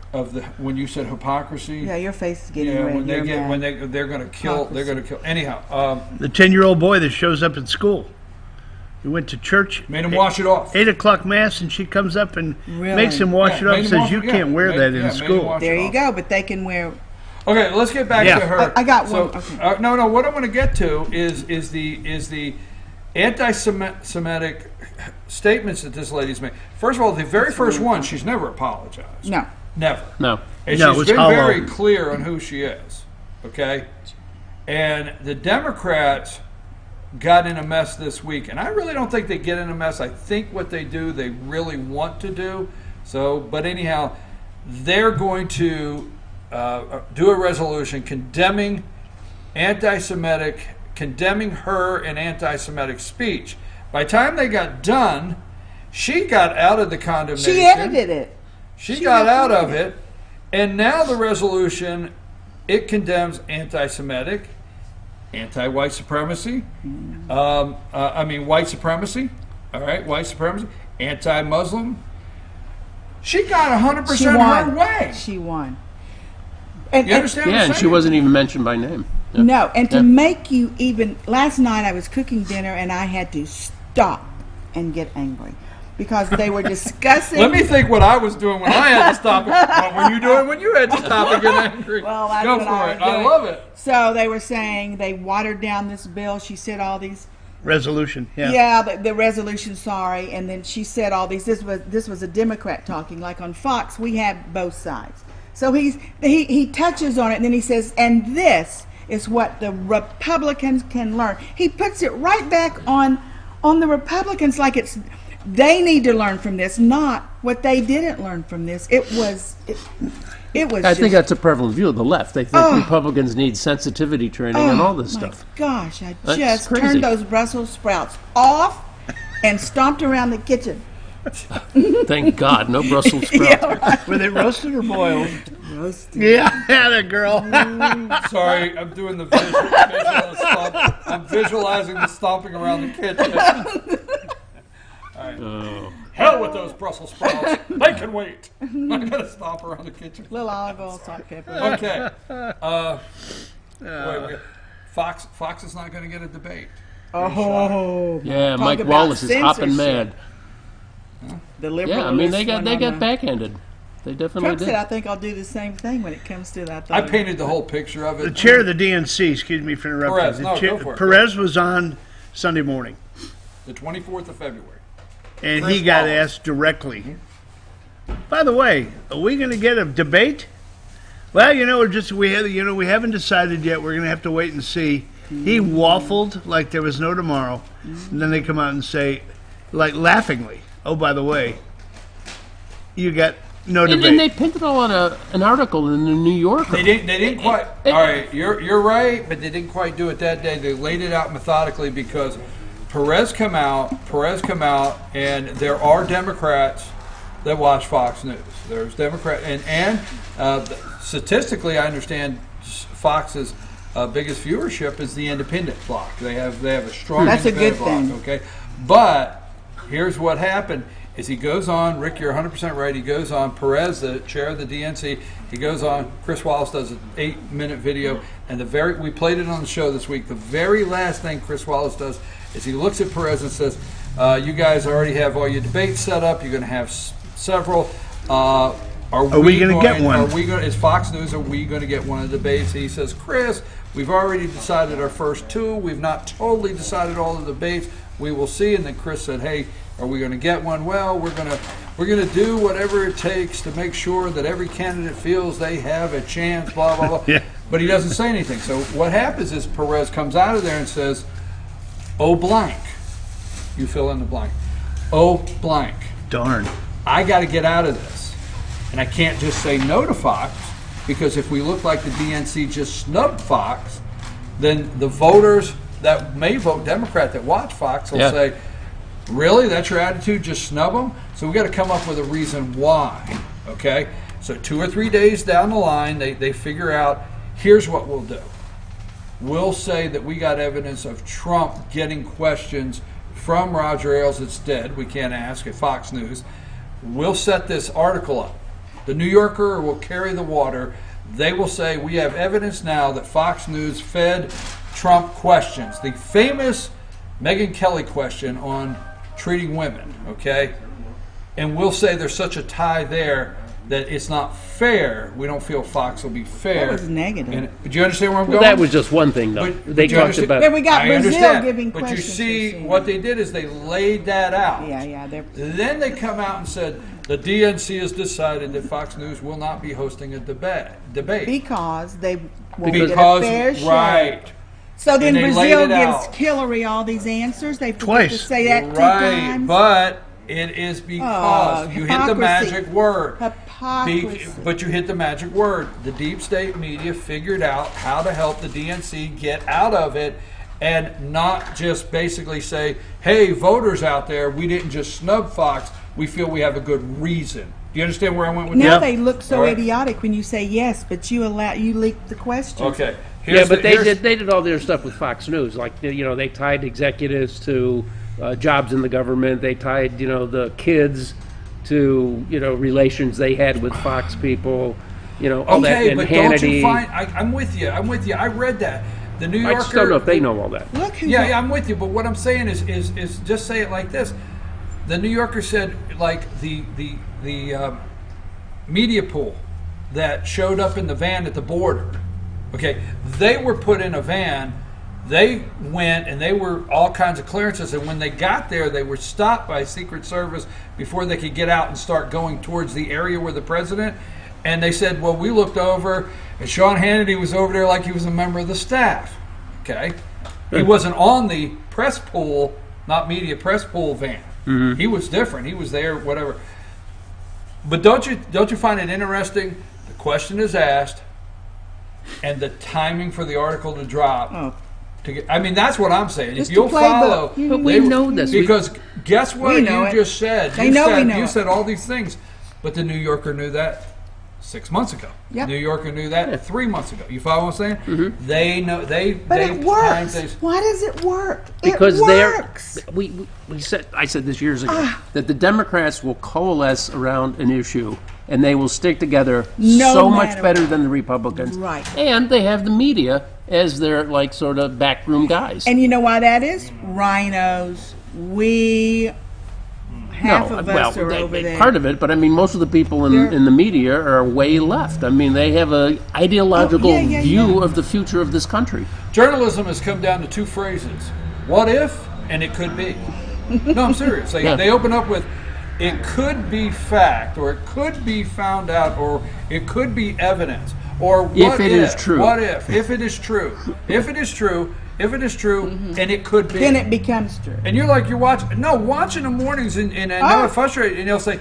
when you said hypocrisy. Yeah, your face is getting red. When they're going to kill. They're going to kill. Anyhow, the 10-year-old boy that shows up at school. He went to church. Made him wash it off. 8 o'clock mass, and she comes up and makes him wash it off. And says you can't wear that in school. There you go. But they can wear. Okay, let's get back to her. I got one. Okay. No. What I want to get to is the anti-Semitic statements that this lady's made. First of all, the very first one, she's never apologized. No. Never. No. And she's been very clear on who she is. Okay? And the Democrats got in a mess this week, and I really don't think they get in a mess. I think what they do, they really want to do. So, but anyhow, they're going to do a resolution condemning condemning her and anti-Semitic speech. By the time they got done, she got out of the condemnation. She edited it. She got out of it, and now the resolution, it condemns anti-Semitic, anti-white supremacy, white supremacy, all right, white supremacy, anti-Muslim. She got 100% her way. She won. And, you understand what I'm saying? And she wasn't even mentioned by name. Yeah. No, and to make you even, last night I was cooking dinner and I had to stop and get angry because they were discussing. Let me think what I was doing when I had to stop it. What were you doing when you had to stop and get angry? Well, that's Go what for I it. was doing. I love it. So they were saying they watered down this bill. She said all these. Resolution, yeah. Yeah, the resolution, sorry. And then she said all these. This was a Democrat talking. Like on Fox, we have both sides. So he touches on it and then he says, and this is what the Republicans can learn. He puts it right back on the Republicans like they need to learn from this, not what they didn't learn from this. It was I think that's a prevalent view of the left. They think Republicans need sensitivity training and all this stuff. Gosh, I That's just crazy. turned those Brussels sprouts off and stomped around the kitchen. Thank God, no Brussels sprouts. Yeah, right. Were they roasted or boiled? Roasted. Yeah, that girl. Sorry, I'm doing the visual stomp. I'm visualizing the stomping around the kitchen. All right. Hell with those Brussels sprouts. They can wait. I'm going to stomp around the kitchen. Little olive oil, salt, pepper. Okay. Wait. Fox is not going to get a debate. Oh. Yeah, Talk Mike about Wallace is hopping censorship. mad. The liberal. Yeah, I mean they got backhanded. They definitely Trump did. said, "I think I'll do the same thing when it comes to that." I painted the whole picture of it. The chair of the DNC, excuse me for interrupting. Perez, go for it. Perez was on Sunday morning. The 24th of February. And he got asked directly. By the way, are we going to get a debate? Well, we haven't decided yet. We're going to have to wait and see. He waffled like there was no tomorrow. And then they come out and say, like laughingly, "Oh, by the way, you got no debate." And they pinned it all on an article in the New Yorker. They didn't quite. All right, you're right, but they didn't quite do it that day. They laid it out methodically because Perez come out, and there are Democrats that watch Fox News. There's Democrat, and statistically, I understand Fox's biggest viewership is the independent block. They have a strong. That's a good block, thing. Okay, but here's what happened. Is he goes on, Rick, you're 100% right, he goes on, Perez, the chair of the DNC, he goes on, Chris Wallace does an 8-minute video, and we played it on the show this week, the very last thing Chris Wallace does is he looks at Perez and says, you guys already have all your debates set up, you're going to have several, are we going to get one? Is Fox News, are we going to get one of the debates? He says, Chris, we've already decided our first 2, we've not totally decided all the debates, we will see, and then Chris said, hey, are we going to get one? Well, we're going to do whatever it takes to make sure that every candidate feels they have a chance, blah, blah, blah. Yeah. But he doesn't say anything. So what happens is Perez comes out of there and says, oh, blank. You fill in the blank. Oh, blank. Darn. I got to get out of this. And I can't just say no to Fox, because if we look like the DNC just snubbed Fox, then the voters that may vote Democrat that watch Fox will say, really? That's your attitude? Just snub them? So we got to come up with a reason why. Okay? So 2 or 3 days down the line, they figure out, here's what we'll do. We'll say that we got evidence of Trump getting questions from Roger Ailes that's dead. We can't ask at Fox News. We'll set this article up. The New Yorker will carry the water. They will say, we have evidence now that Fox News fed Trump questions. The famous Megyn Kelly question on treating women, okay? And we'll say there's such a tie there that it's not fair. We don't feel Fox will be fair. That was negative. But do you understand where I'm going? That was just one thing, though. They talked about. Then we got I Brazil understand, giving but questions. you see, what they did is they laid that out. Yeah. Then they come out and said, the DNC has decided that Fox News will not be hosting a debate. Because they won't Because, get a fair share. right. So then And they Brazil laid it gives out. Hillary all these answers. They forget Twice. to say that 2 Right, times. but it is because you hit the hypocrisy. magic word. Hypocrisy. But you hit the magic word. The deep state media figured out how to help the DNC get out of it and not just basically say, hey, voters out there, we didn't just snub Fox. We feel we have a good reason. Do you understand where I went with Now that? they look so All right. idiotic when you say yes, but you leaked the question. Okay. They did all their stuff with Fox News. Like, they tied executives to jobs in the government. They tied, the kids to, relations they had with Fox people. All that. Okay, And but Hannity. don't you find? I'm with you. I read that. The New Yorker. I just don't know if they know all that. Look who Yeah, I'm with you. But what I'm saying is just say it like this: the New Yorker said, like the media pool that showed up in the van at the border. Okay, they were put in a van. They went and they were all kinds of clearances. And when they got there, they were stopped by Secret Service before they could get out and start going towards the area where the president. And they said, well, we looked over, and Sean Hannity was over there like he was a member of the staff. Okay, he wasn't on the press pool, not media press pool van. He was different. He was there, whatever. But don't you find it interesting? The question is asked, and the timing for the article to drop. Oh. That's what I'm saying. Just if you'll the playbook. follow, But we know this. because guess what We know you it. just said. They know we know You it. said all these things, but the New Yorker knew that 6 months ago. Yep. New Yorker knew that 3 months ago. You follow what I'm saying? Mm-hmm. They know But it works. Why does it work? Because it works. we said, I said this years ago, that the Democrats will coalesce around an issue and they will stick together No so much matter better what. than the Republicans. Right. And they have the media as their sort of backroom guys. And you know why that is? Rhinos. Half of us are over there. Part of it, but most of the people in the media are way left. They have a ideological view of the future of this country. Journalism has come down to 2 phrases: what if and it could be. No, I'm serious. They open up with, it could be fact, or it could be found out, or it could be evidence, or what If it is true. What if it is true? If it is true, and it could be. Then it becomes true. And you're watching the mornings, and I know it's frustrating, and they'll say,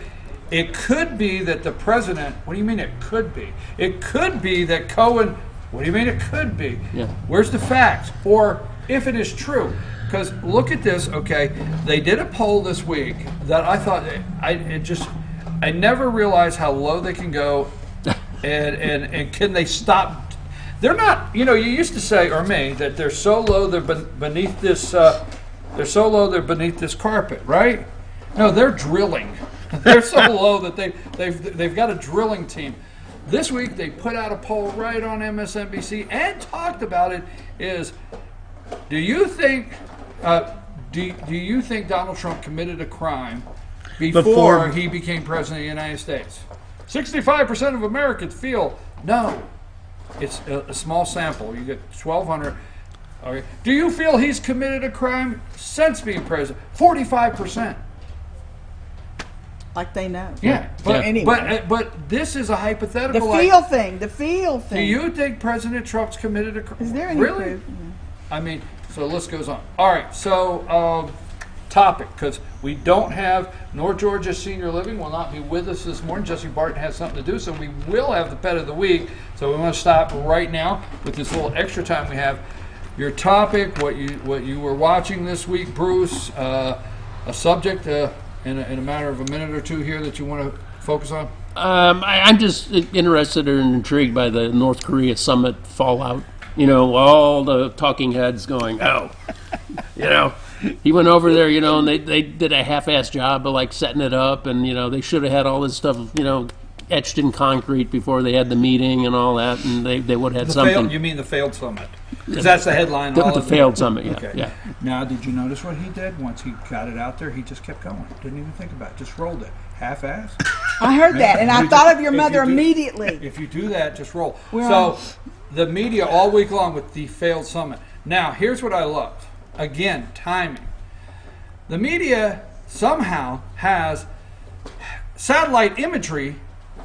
it could be that the president, what do you mean it could be? It could be that Cohen, what do you mean it could be? Yeah. Where's the facts? Or if it is true. Because look at this, okay, they did a poll this week that I thought, I never realized how low they can go, and can they stop. They're not, you used to say, or me, that they're so low they're beneath this, they're beneath this carpet, right? No, they're drilling. They're so low that they've got a drilling team. This week they put out a poll right on MSNBC and talked about it. Do you think Donald Trump committed a crime before he became president of the United States? 65% of Americans feel no. It's a small sample. You get 1,200. Okay. Do you feel he's committed a crime since being president? 45%. Like they know. Yeah, anyway. but this is a hypothetical. The feel thing. Do you think President Trump's committed a crime? Is there any really? proof? So the list goes on. All right, so topic, because we don't have North Georgia Senior Living will not be with us this morning. Jesse Barton has something to do, so we will have the pet of the week. So we want to stop right now with this little extra time we have. Your topic, what you were watching this week, Bruce, a subject in a matter of a minute or two here that you want to focus on. I'm just interested and intrigued by the North Korea summit fallout. You know, all the talking heads going, oh, you know, he went over there, you know, and they did a half-assed job of like setting it up, and you know, they should have had all this stuff, you know, etched in concrete before they had the meeting and all that, and they would have had something. You mean the failed summit? Because that's the headline. The failed summit, yeah. Okay. Yeah. Now, did you notice what he did? Once he got it out there, he just kept going. Didn't even think about it. Just rolled it. Half-assed. I heard that, and I thought of your mother immediately. If you do that, just roll. So the media all week long with the failed summit. Now, here's what I loved. Again, timing. The media somehow has satellite imagery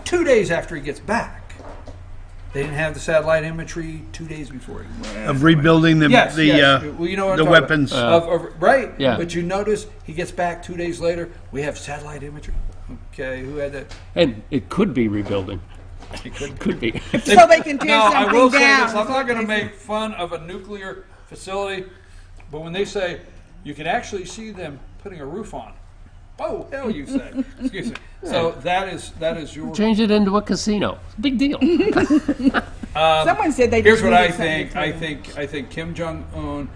2 days after he gets back. They didn't have the satellite imagery 2 days before he went. Of rebuilding the Well, you know what I'm the talking weapons. Right. Yeah. But you notice he gets back 2 days later. We have satellite imagery. Okay, who had that? And it could be rebuilding. It could be. So they can tear No, I will something say down. this. I'm not going to make fun of a nuclear facility, but when they say you can actually see them putting a roof on, oh hell, you say. Excuse me. So that is your. Change it into a casino. Big deal. Someone said they. Here's just what I needed something think. to I think Kim Jong Un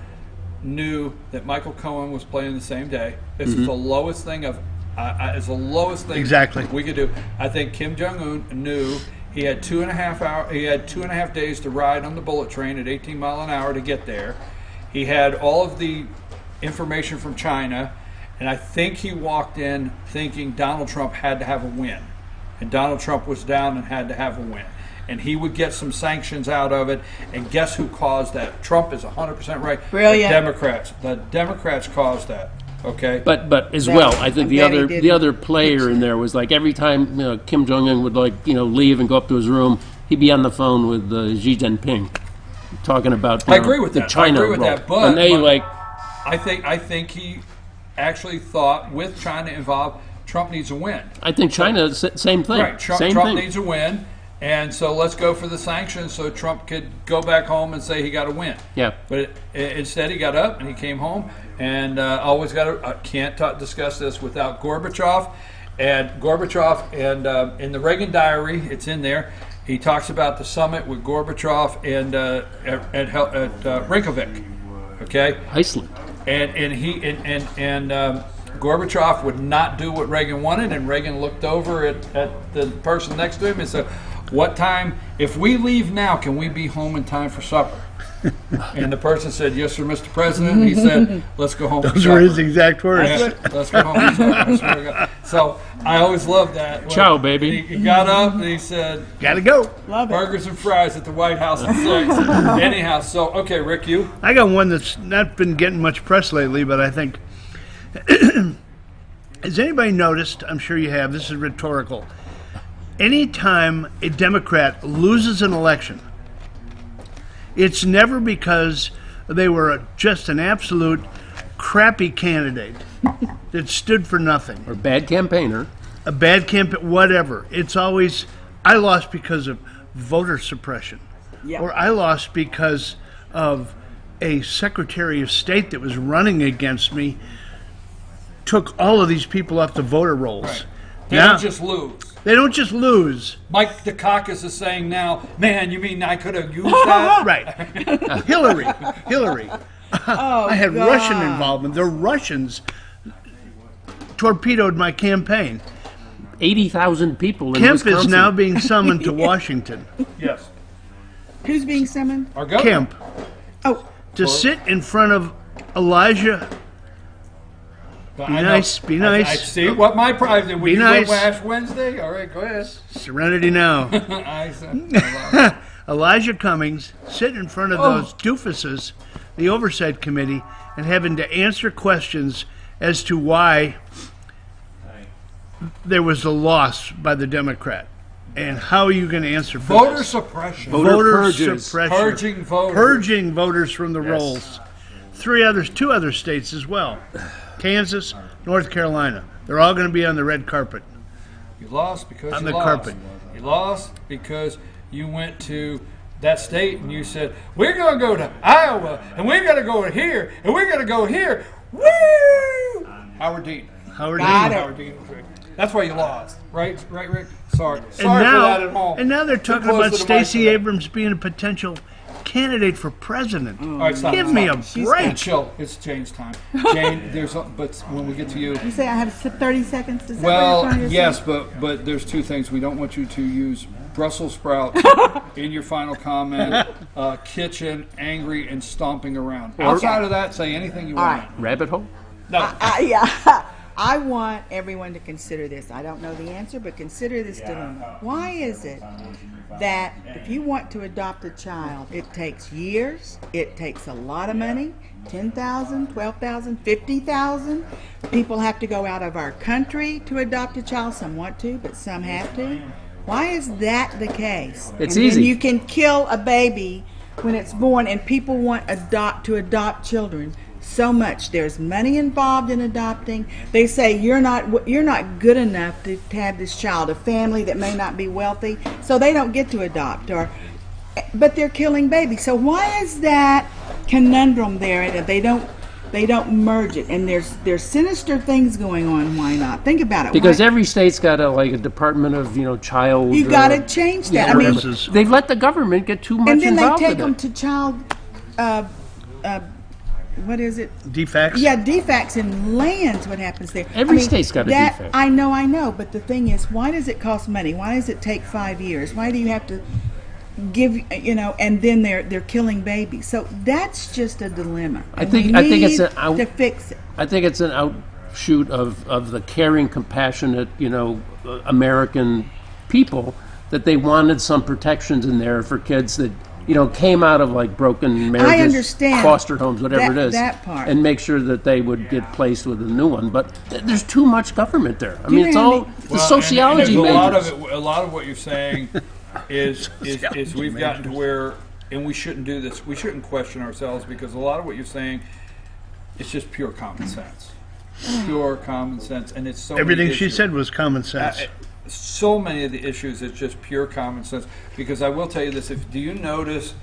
knew that Michael Cohen was playing the same day. This is the lowest thing it's the lowest thing Exactly. we could do. I think Kim Jong Un knew he had 2.5 hours. He had 2.5 days to ride on the bullet train at 18 mile an hour to get there. He had all of the information from China, and I think he walked in thinking Donald Trump had to have a win, and Donald Trump was down and had to have a win, and he would get some sanctions out of it. And guess who caused that? Trump is 100% right. Brilliant. The Democrats caused that. Okay. But as That- well, I think I'm the glad he other didn't the other player in there was like every time Kim Jong Un would leave and go up to his room, he'd be on the phone with Xi Jinping, talking about I agree with the that. China I agree with role. that. But and they I think he actually thought with China involved, Trump needs a win. I think China same thing. Right. Trump same thing. needs a win. And so let's go for the sanctions so Trump could go back home and say he got a win. Yeah. But instead he got up and he came home, and I can't discuss this without Gorbachev. And Gorbachev, and in the Reagan diary, it's in there, he talks about the summit with Gorbachev and at Reykjavik. Okay? Iceland. And Gorbachev would not do what Reagan wanted, and Reagan looked over at the person next to him and said, "What time? If we leave now, can we be home in time for supper?" And the person said, "Yes, sir, Mr. President." And he said, "Let's go home." Those for were supper. his exact words. Yeah, let's go home for supper. I swear to God. So I always loved that. Ciao, baby. He got up and he said, Gotta go. Love it. "Burgers and fries at the White House at 6." Anyhow, so okay, Rick, you. I got one that's not been getting much press lately, but I think. Has anybody noticed? I'm sure you have. This is rhetorical. Anytime a Democrat loses an election, it's never because they were just an absolute crappy candidate that stood for nothing. Or bad campaigner. A bad campaign, whatever. It's always, I lost because of voter suppression. Yeah. Or I lost because of a Secretary of State that was running against me, took all of these people off the voter rolls. Right. They Now- don't just lose. They don't just lose. Mike Dukakis is saying now, "Man, you mean I could have used that?" Right. Hillary. I had God. Russian involvement. The Russians torpedoed my campaign. 80,000 people in Kemp Wisconsin. is now being summoned to Washington. Yes. Who's being summoned? Our governor. Kemp. Oh, To sit in front of Elijah. I know. nice, be nice. I see what my private. When Be you nice. go Ash Wednesday. All right, go ahead. Serenity now. I said, Elijah Cummings sitting in front of those doofuses, the Oversight Committee, and having to answer questions as to why there was a loss by the Democrat. And how are you going to answer for voter this? suppression. Voter purges. suppression. Purging voters. Purging voters from the rolls. two other states as well. Kansas, North Carolina. They're all going to be on the red carpet. You lost because On you the lost. carpet. You lost because you went to that state and you said, we're going to go to Iowa, and we're going to go here, and we're going to go here. Woo! Howard Dean. Howard Got Dean. it. Howard Dean was Rick. That's why you lost. Right, Rick? Sorry. And Sorry for that at home. now they're Too talking close about to the mic Stacey for that. Abrams being a potential candidate for president. All right, stop. Give me stop. a She's break. gonna chill. It's Jane's time. Jane, but when we get to you. You say I have 30 seconds to say what you're Well, trying to say? yes, but there's two things. We don't want you to use Brussels sprouts in your final comment, kitchen, angry, and stomping around. Outside of that, say anything you want. right. Rabbit hole? No. Yeah. I want everyone to consider this. I don't know the answer, but consider this dilemma. Why is it that if you want to adopt a child, it takes years, it takes a lot of money, 10,000, 12,000, 50,000. People have to go out of our country to adopt a child. Some want to, but some have to. Why is that the case? It's and easy. then you can kill a baby when it's born, and people want to adopt children so much. There's money involved in adopting. They say you're not good enough to have this child, a family that may not be wealthy, so they don't get to adopt. But they're killing babies. So why is that conundrum there? And they don't merge it. And there's sinister things going on. Why not? Think about it. Because Why- every state's got a Department of child. You got to change that. I mean, they've let the government get too much and then they involved take in them it. to child. What is it? Defects? Yeah, defects in lands. What happens there? Every state's got a defect. I know. But the thing is, why does it cost money? Why does it take 5 years? Why do you have to give? And then they're killing babies. So that's just a dilemma. I And think we it's need an to fix it. I think it's an outshoot of the caring, compassionate, American people, that they wanted some protections in there for kids that came out of broken marriages, understand foster homes, whatever it is, that part. and make sure that they would get placed with a new one. But there's too much government there. I You mean, it's know, all the sociology and majors. a lot of what you're saying is we've gotten to where, and we shouldn't do this. We shouldn't question ourselves, because a lot of what you're saying is just pure common sense. Pure common sense, and it's so many Everything she issues. said was common sense. So many of the issues is just pure common sense. Because I will tell you this: do you notice,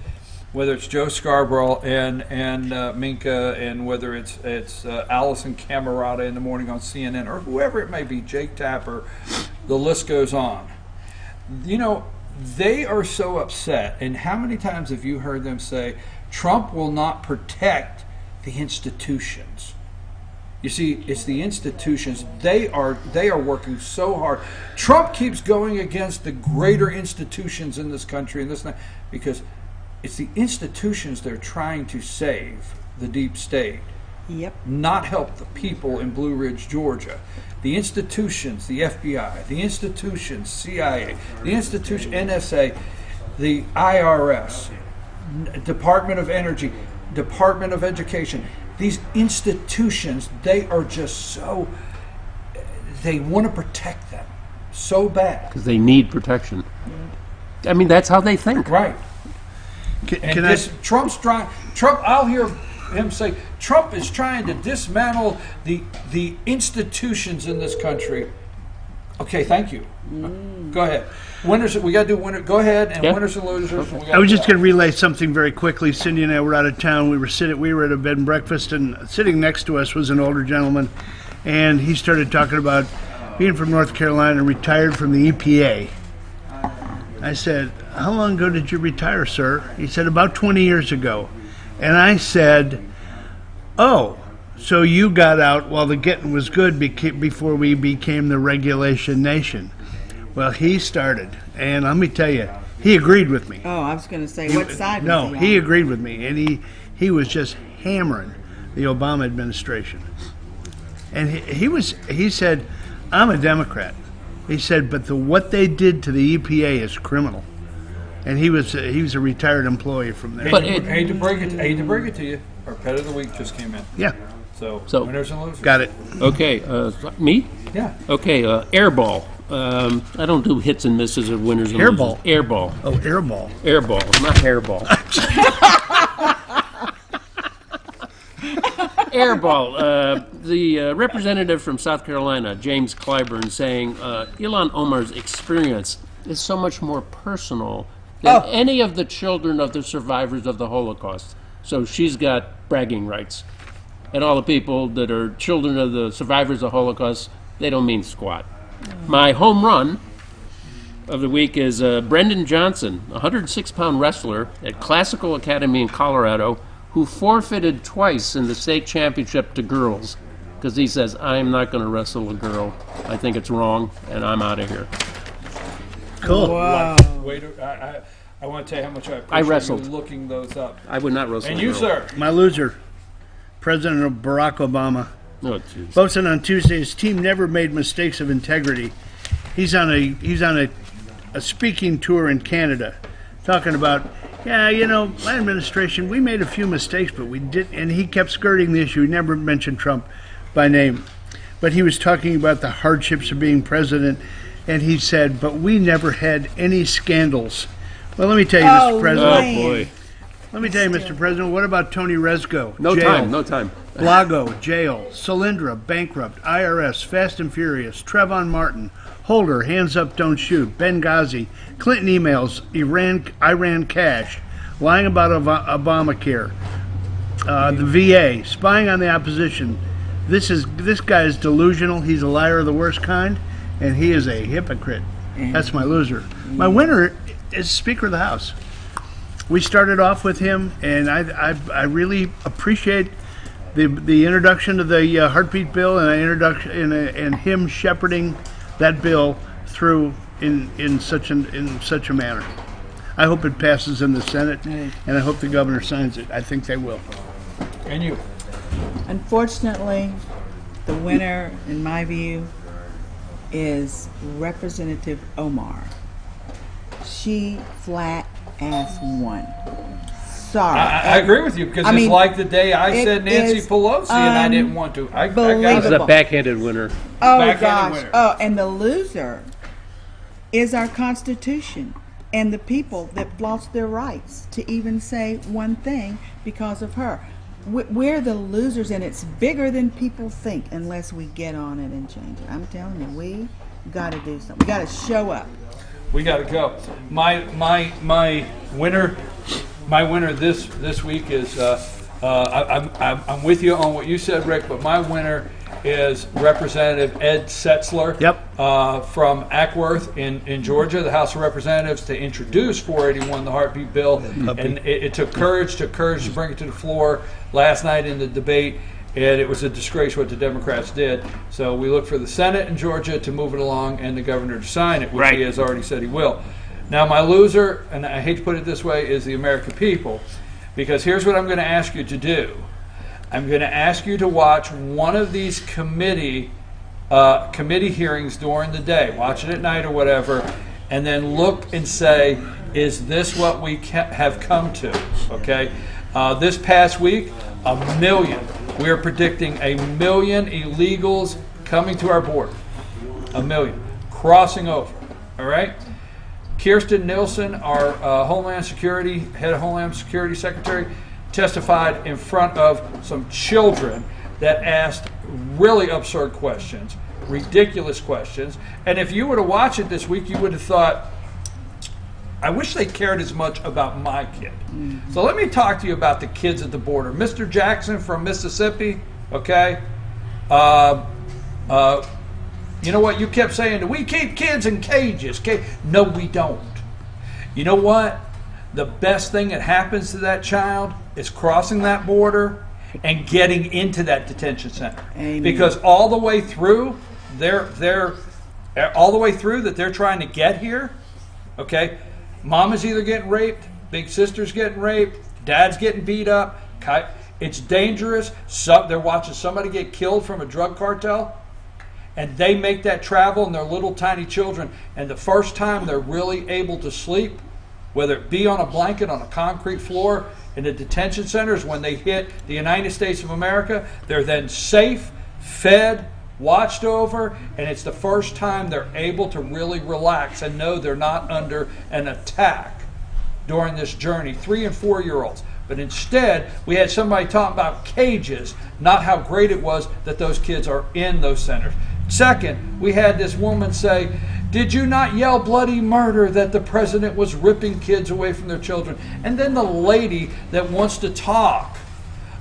whether it's Joe Scarborough and Minka, and whether it's Allison Camerata in the morning on CNN, or whoever it may be, Jake Tapper, the list goes on. They are so upset. And how many times have you heard them say, Trump will not protect the institutions? You see, it's the institutions. They are working so hard. Trump keeps going against the greater institutions in this country, and this and that, because it's the institutions they're trying to save, the deep state. Yep. Not help the people in Blue Ridge, Georgia. The institutions, the FBI, the institutions, CIA, the institution, NSA, the IRS, Department of Energy, Department of Education. These institutions, they are just they want to protect them so bad. Because they need protection. I mean, that's how they think. Right. Trump's trying. I'll hear him say, Trump is trying to dismantle the institutions in this country. Okay, thank you. Go ahead. Winners. We got to do winner. Go ahead and winners and losers. I was just going to relay something very quickly. Cindy and I were out of town. We were at a bed and breakfast, and sitting next to us was an older gentleman, and he started talking about being from North Carolina and retired from the EPA. I said, "How long ago did you retire, sir?" He said, "About 20 years ago." And I said, "Oh, so you got out while the getting was good before we became the regulation nation." Well, he started, and let me tell you, he agreed with me. Oh, I was going to say, what side was No, he on? he agreed with me, and he was just hammering the Obama administration. And he said, "I'm a Democrat." He said, "But what they did to the EPA is criminal." And he was a retired employee from there. Hate to break it to you. Our pet of the week just came in. Yeah. So winners and losers. Got it. Okay, me? Yeah. Okay, airball. I don't do hits and misses or winners and Hairball. losers. Airball. Oh, airball. Airball, not hairball. Airball, the representative from South Carolina, James Clyburn, saying Ilhan Omar's experience is so much more personal than any of the children of the survivors of the Holocaust. So she's got bragging rights. And all the people that are children of the survivors of the Holocaust, they don't mean squat. My home run of the week is Brendan Johnson, a 106-pound wrestler at Classical Academy in Colorado, who forfeited twice in the state championship to girls because he says, I'm not going to wrestle a girl. I think it's wrong, and I'm out of here. Cool. Wow. I want to tell you how much I appreciate I wrestled. you looking those up. I would not wrestle And a you, girl. sir? My loser, President Barack Obama. Oh, jeez. Posted on Tuesday, his team never made mistakes of integrity. He's on a speaking tour in Canada, talking about, yeah, you know, my administration, we made a few mistakes, but we did, and he kept skirting the issue. He never mentioned Trump by name, but he was talking about the hardships of being president, and he said, but we never had any scandals. Well, let me tell you, Mr. President. Oh, boy. Let me tell you, Mr. President, what about Tony Rezko? No Jail. time. Blago, jail. Solyndra, bankrupt. IRS, Fast and Furious. Trayvon Martin. Holder, hands up, don't shoot. Benghazi. Clinton emails. Iran cash. Lying about Obamacare. The VA. Spying on the opposition. This guy is delusional. He's a liar of the worst kind, and he is a hypocrite. That's my loser. My winner is Speaker of the House. We started off with him, and I really appreciate the introduction of the heartbeat bill and him shepherding that bill through in such a manner. I hope it passes in the Senate, and I hope the governor signs it. I think they will. And you? Unfortunately, the winner, in my view, is Representative Omar. She flat ass won. Sorry. I agree with you because I it's mean, like the day I said Nancy is Pelosi and I didn't want to. I got This is it. a backhanded winner. Oh, Backhanded gosh. winner. Oh, and the loser is our Constitution and the people that lost their rights to even say one thing because of her. We're the losers, and it's bigger than people think unless we get on it and change it. I'm telling you, we got to do something. We got to show up. We got to go. My winner this week is I'm with you on what you said, Rick, but my winner is Representative Ed Setzler. Yep. From Ackworth in Georgia, the House of Representatives, to introduce 481, the heartbeat bill, and it took courage to bring it to the floor last night in the debate. And it was a disgrace what the Democrats did. So we look for the Senate in Georgia to move it along and the governor to sign it, which he has already said he will. Now, my loser, and I hate to put it this way, is the American people, because here's what I'm going to ask you to do. I'm going to ask you to watch one of these committee hearings during the day, watch it at night or whatever, and then look and say, is this what we have come to? Okay. This past week, 1 million. We are predicting 1 million illegals coming to our border. 1 million. Crossing over. All right? Kirsten Nielsen, our head of Homeland Security Secretary, testified in front of some children that asked really absurd questions, ridiculous questions. And if you were to watch it this week, you would have thought, I wish they cared as much about my kid. Mm-hmm. So let me talk to you about the kids at the border. Mr. Jackson from Mississippi, okay? You know what? You kept saying, we keep kids in cages. No, we don't. You know what? The best thing that happens to that child is crossing that border and getting into that detention center. Amen. Because all the way through, all the way through that they're trying to get here, okay? Mama's either getting raped, big sister's getting raped, dad's getting beat up. It's dangerous. They're watching somebody get killed from a drug cartel, and they make that travel, and they're little tiny children. And the first time they're really able to sleep, whether it be on a blanket on a concrete floor in the detention centers, when they hit the United States of America, they're then safe, fed, watched over, and it's the first time they're able to really relax and know they're not under an attack during this journey. 3 and 4 year olds. But instead, we had somebody talking about cages, not how great it was that those kids are in those centers. Second, we had this woman say, did you not yell bloody murder that the president was ripping kids away from their children? And then the lady that wants to talk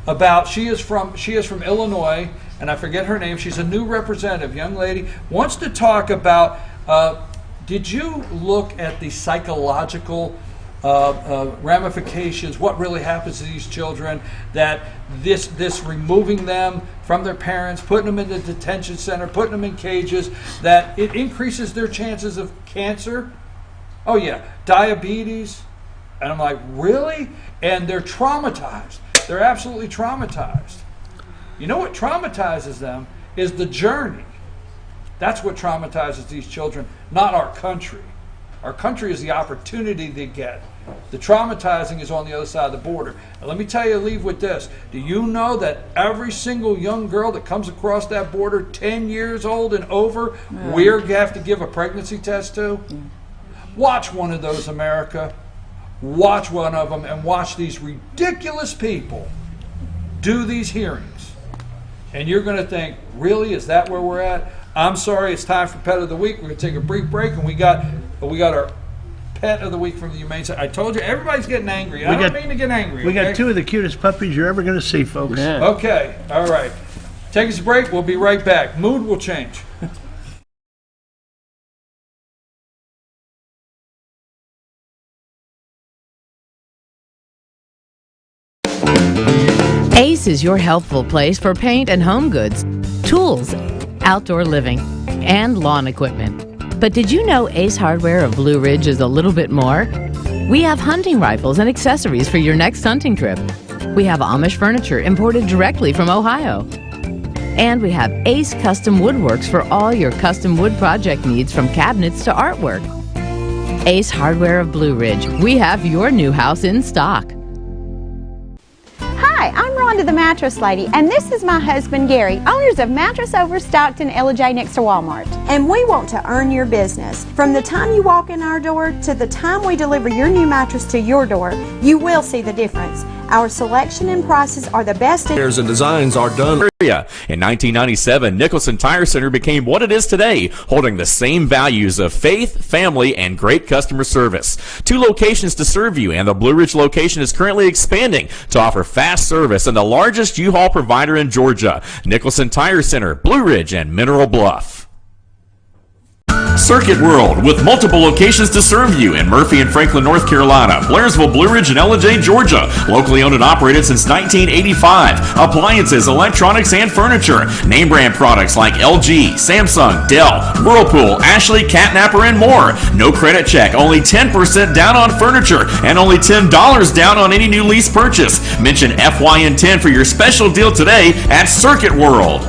about, she is from Illinois, and I forget her name, she's a new representative, young lady, wants to talk about, did you look at the psychological ramifications, what really happens to these children, that this removing them from their parents, putting them in the detention center, putting them in cages, that it increases their chances of cancer? Oh yeah, diabetes. And I'm like, really? And they're traumatized. They're absolutely traumatized. You know what traumatizes them is the journey. That's what traumatizes these children, not our country. Our country is the opportunity they get. The traumatizing is on the other side of the border. And let me tell you, leave with this. Do you know that every single young girl that comes across that border, 10 years old and over, we have to give a pregnancy test to? Watch one of those, America. Watch one of them and watch these ridiculous people do these hearings. And you're going to think, really, is that where we're at? I'm sorry, it's time for Pet of the Week. We're going to take a brief break, and we got our Pet of the Week from the Humane Society. I told you, everybody's getting angry. I don't mean to get angry. We got two of the cutest puppies you're ever going to see, folks. Yeah. Okay, all right. Take us a break. We'll be right back. Mood will change. Ace is your healthful place for paint and home goods, tools, outdoor living, and lawn equipment. But did you know Ace Hardware of Blue Ridge is a little bit more? We have hunting rifles and accessories for your next hunting trip. We have Amish furniture imported directly from Ohio. And we have Ace Custom Woodworks for all your custom wood project needs, from cabinets to artwork. Ace Hardware of Blue Ridge. We have your new house in stock. Hi, I'm Rhonda the Mattress Lady, and this is my husband Gary, owners of Mattress Overstocked in LJ next to Walmart. And we want to earn your business. From the time you walk in our door to the time we deliver your new mattress to your door, you will see the difference. Our selection and prices are the best. Repairs and designs are done. In 1997, Nicholson Tire Center became what it is today, holding the same values of faith, family, and great customer service. 2 locations to serve you, and the Blue Ridge location is currently expanding to offer fast service and the largest U-Haul provider in Georgia. Nicholson Tire Center, Blue Ridge, and Mineral Bluff. Circuit World, with multiple locations to serve you in Murphy and Franklin, North Carolina, Blairsville, Blue Ridge, and Ellijay, Georgia. Locally owned and operated since 1985. Appliances, electronics, and furniture. Name brand products like LG, Samsung, Dell, Whirlpool, Ashley, Catnapper, and more. No credit check, only 10% down on furniture, and only $10 down on any new lease purchase. Mention FYN10 for your special deal today at Circuit World.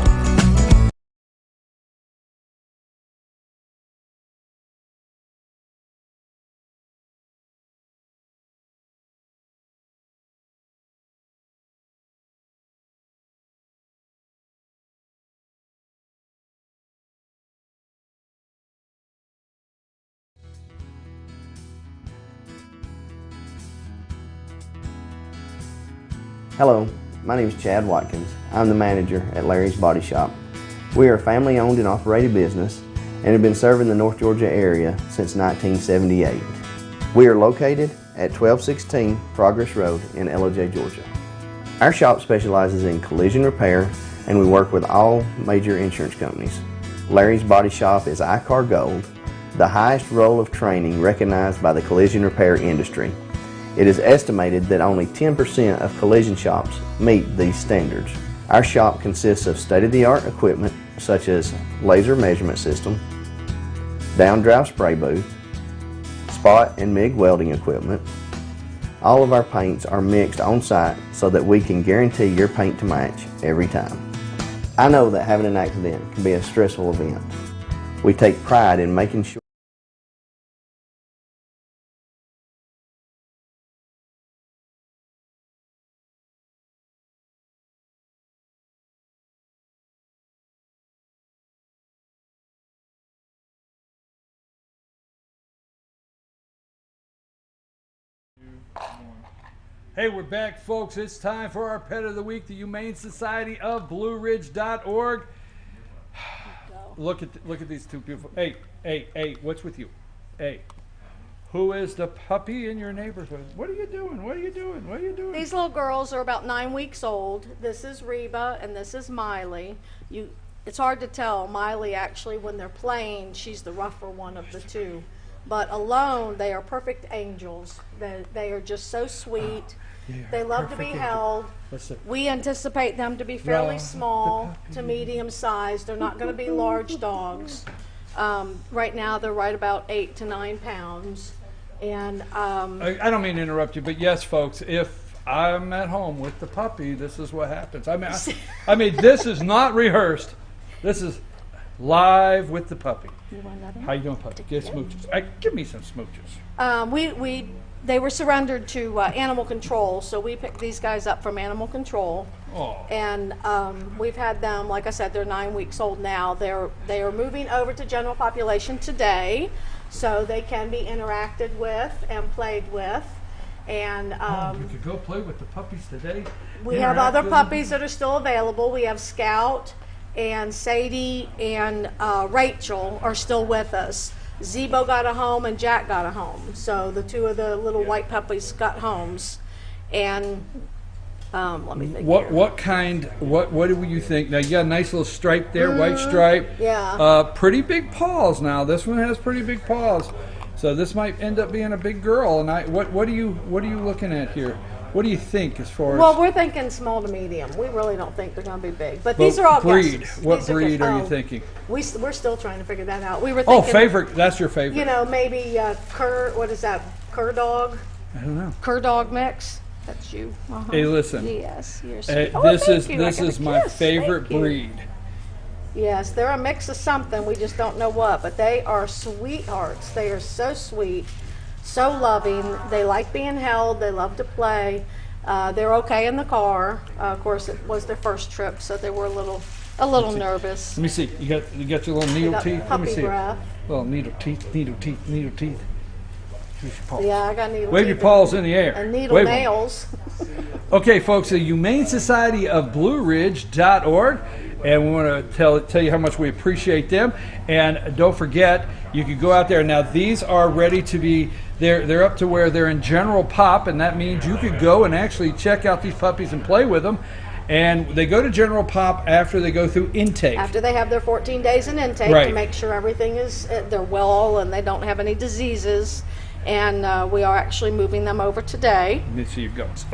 Hello, my name is Chad Watkins. I'm the manager at Larry's Body Shop. We are a family-owned and operated business and have been serving the North Georgia area since 1978. We are located at 1216 Progress Road in Ellijay, Georgia. Our shop specializes in collision repair, and we work with all major insurance companies. Larry's Body Shop is ICAR Gold, the highest role of training recognized by the collision repair industry. It is estimated that only 10% of collision shops meet these standards. Our shop consists of state-of-the-art equipment such as laser measurement system, down-drive spray booth, spot and MIG welding equipment. All of our paints are mixed on-site so that we can guarantee your paint to match every time. I know that having an accident can be a stressful event. We take pride in making sure Hey, we're back, folks. It's time for our Pet of the Week, the Humane Society of BlueRidge.org. Look at these two beautiful. Hey, what's with you? Hey, who is the puppy in your neighborhood? What are you doing? What are you doing? What are you doing? These little girls are about 9 weeks old. This is Reba and this is Miley. It's hard to tell. Miley, actually, when they're playing, she's the rougher one of the two. But alone, they are perfect angels. They are just so sweet. They love to be held. We anticipate them to be fairly small to medium sized. They're not going to be large dogs. Right now, they're right about 8 to 9 pounds. And I don't mean to interrupt you, but yes, folks, if I'm at home with the puppy, this is what happens. I mean, this is not rehearsed. This is live with the puppy. How you doing, puppy? Get smooches. Give me some smooches. They were surrendered to animal control, so we picked these guys up from animal control. Oh. And we've had them, like I said, they're 9 weeks old now. They are moving over to general population today, so they can be interacted with and played with. And you could go play with the puppies today. We have other puppies that are still available. We have Scout and Sadie and Rachel are still with us. Zebo got a home and Jack got a home. So the two of the little white puppies got homes. And let me think. What do you think? Now you got a nice little stripe there, white stripe. Yeah. Pretty big paws now. This one has pretty big paws. So this might end up being a big girl. And what are you looking at here? What do you think as far as? Well, we're thinking small to medium. We really don't think they're going to be big. But these are all breed. guesses. What breed are you thinking? We're still trying to figure that out. We were thinking. Favorite. That's your favorite. You know, maybe cur. What is that? Cur dog. I don't know. Cur dog mix. That's you. Hey, listen. Yes, you're sweet. This is my favorite breed. Yes, they're a mix of something. We just don't know what. But they are sweethearts. They are so sweet. So loving. They like being held. They love to play. They're okay in the car. Of course, it was their first trip, so they were a little nervous. Let me see. You got your little needle teeth. Let me see. Breath. Little needle teeth. Here's your paws. Yeah, I got needle Wave teeth your paws in the air. and needle nails. Okay, folks, the Humane Society of BlueRidge.org. And we want to tell you how much we appreciate them. And don't forget, you can go out there. Now, these are ready to be, they're up to where they're in general pop, and that means you could go and actually check out these puppies and play with them. And they go to general pop after they go through intake. After they have their 14 days in intake Right. to make sure everything is, they're well and they don't have any diseases. And we are actually moving them over today. Let me see your guts.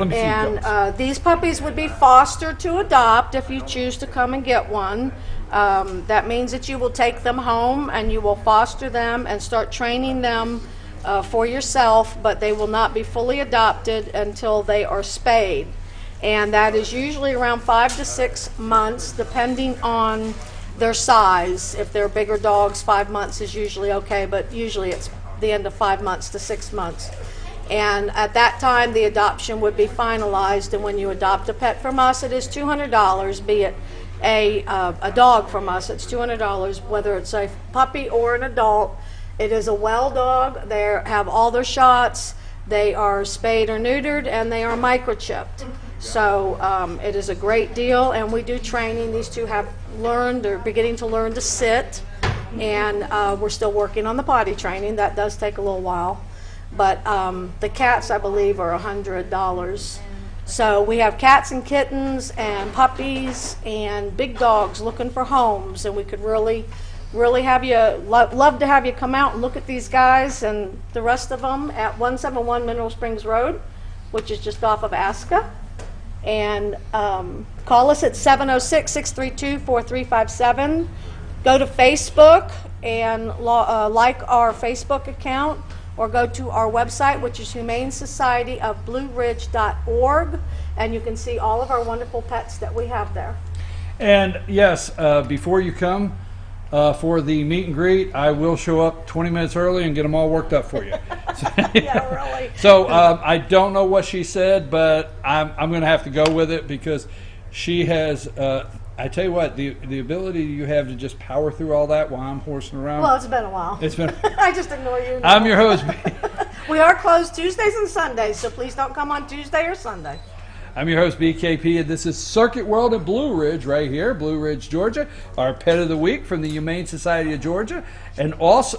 These puppies would be fostered to adopt if you choose to come and get one. That means that you will take them home and you will foster them and start training them for yourself, but they will not be fully adopted until they are spayed. And that is usually around 5 to 6 months, depending on their size. If they're bigger dogs, 5 months is usually okay, but usually it's the end of 5 months to 6 months. And at that time, the adoption would be finalized. And when you adopt a pet from us, it is $200, be it a dog from us. It's $200, whether it's a puppy or an adult. It is a well dog. They have all their shots. They are spayed or neutered, and they are microchipped. So it is a great deal, and we do training. These two have learned, they're beginning to learn to sit, and we're still working on the potty training. That does take a little while. But the cats, I believe, are $100. So we have cats and kittens and puppies and big dogs looking for homes, and we could really have you, love to have you come out and look at these guys and the rest of them at 171 Mineral Springs Road, which is just off of Aska. And call us at 706-632-4357. Go to Facebook and like our Facebook account, or go to our website, which is humanesocietyofblueridge.org, and you can see all of our wonderful pets that we have there. And yes, before you come for the meet and greet, I will show up 20 minutes early and get them all worked up for you. Yeah, really. So I don't know what she said, but I'm going to have to go with it, because she has, I tell you what, the ability you have to just power through all that while I'm horsing around. Well, it's been a while. It's been. I just ignore you. I'm your host. We are closed Tuesdays and Sundays, so please don't come on Tuesday or Sunday. I'm your host, BKP, and this is Circuit World at Blue Ridge, right here, Blue Ridge, Georgia. Our pet of the week from the Humane Society of Georgia, and also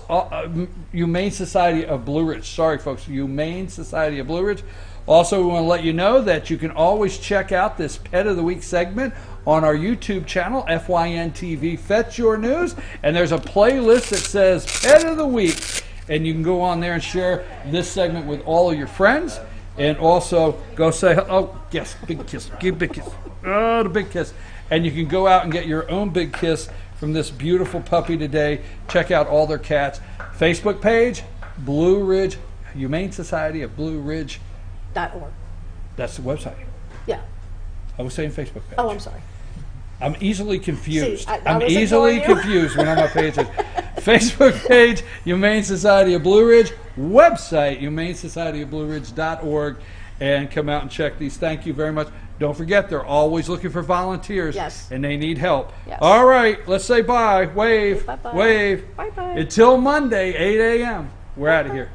Humane Society of Blue Ridge. Sorry, folks, Humane Society of Blue Ridge. Also, we want to let you know that you can always check out this Pet of the Week segment on our YouTube channel, FYN TV Fetch Your News, and there's a playlist that says Pet of the Week, and you can go on there and share this segment with all of your friends. And also go say, oh, yes, big kiss, give big kiss. Oh, the big kiss. And you can go out and get your own big kiss from this beautiful puppy today. Check out all their cats. Facebook page, Blue Ridge, Humane Society of Blue Ridge. .org. That's the website. Yeah. I was saying Facebook page. Oh, I'm sorry. I'm easily confused. See, I I'm was easily ignoring you. confused when I'm on pages. Facebook page, Humane Society of Blue Ridge. Website, humanesocietyofblueridge.org. And come out and check these. Thank you very much. Don't forget, they're always looking for volunteers. Yes. And they need help. Yes. All right, let's say bye. Wave. Bye-bye. Wave. Bye-bye. Until Monday, 8 a.m. We're out of here.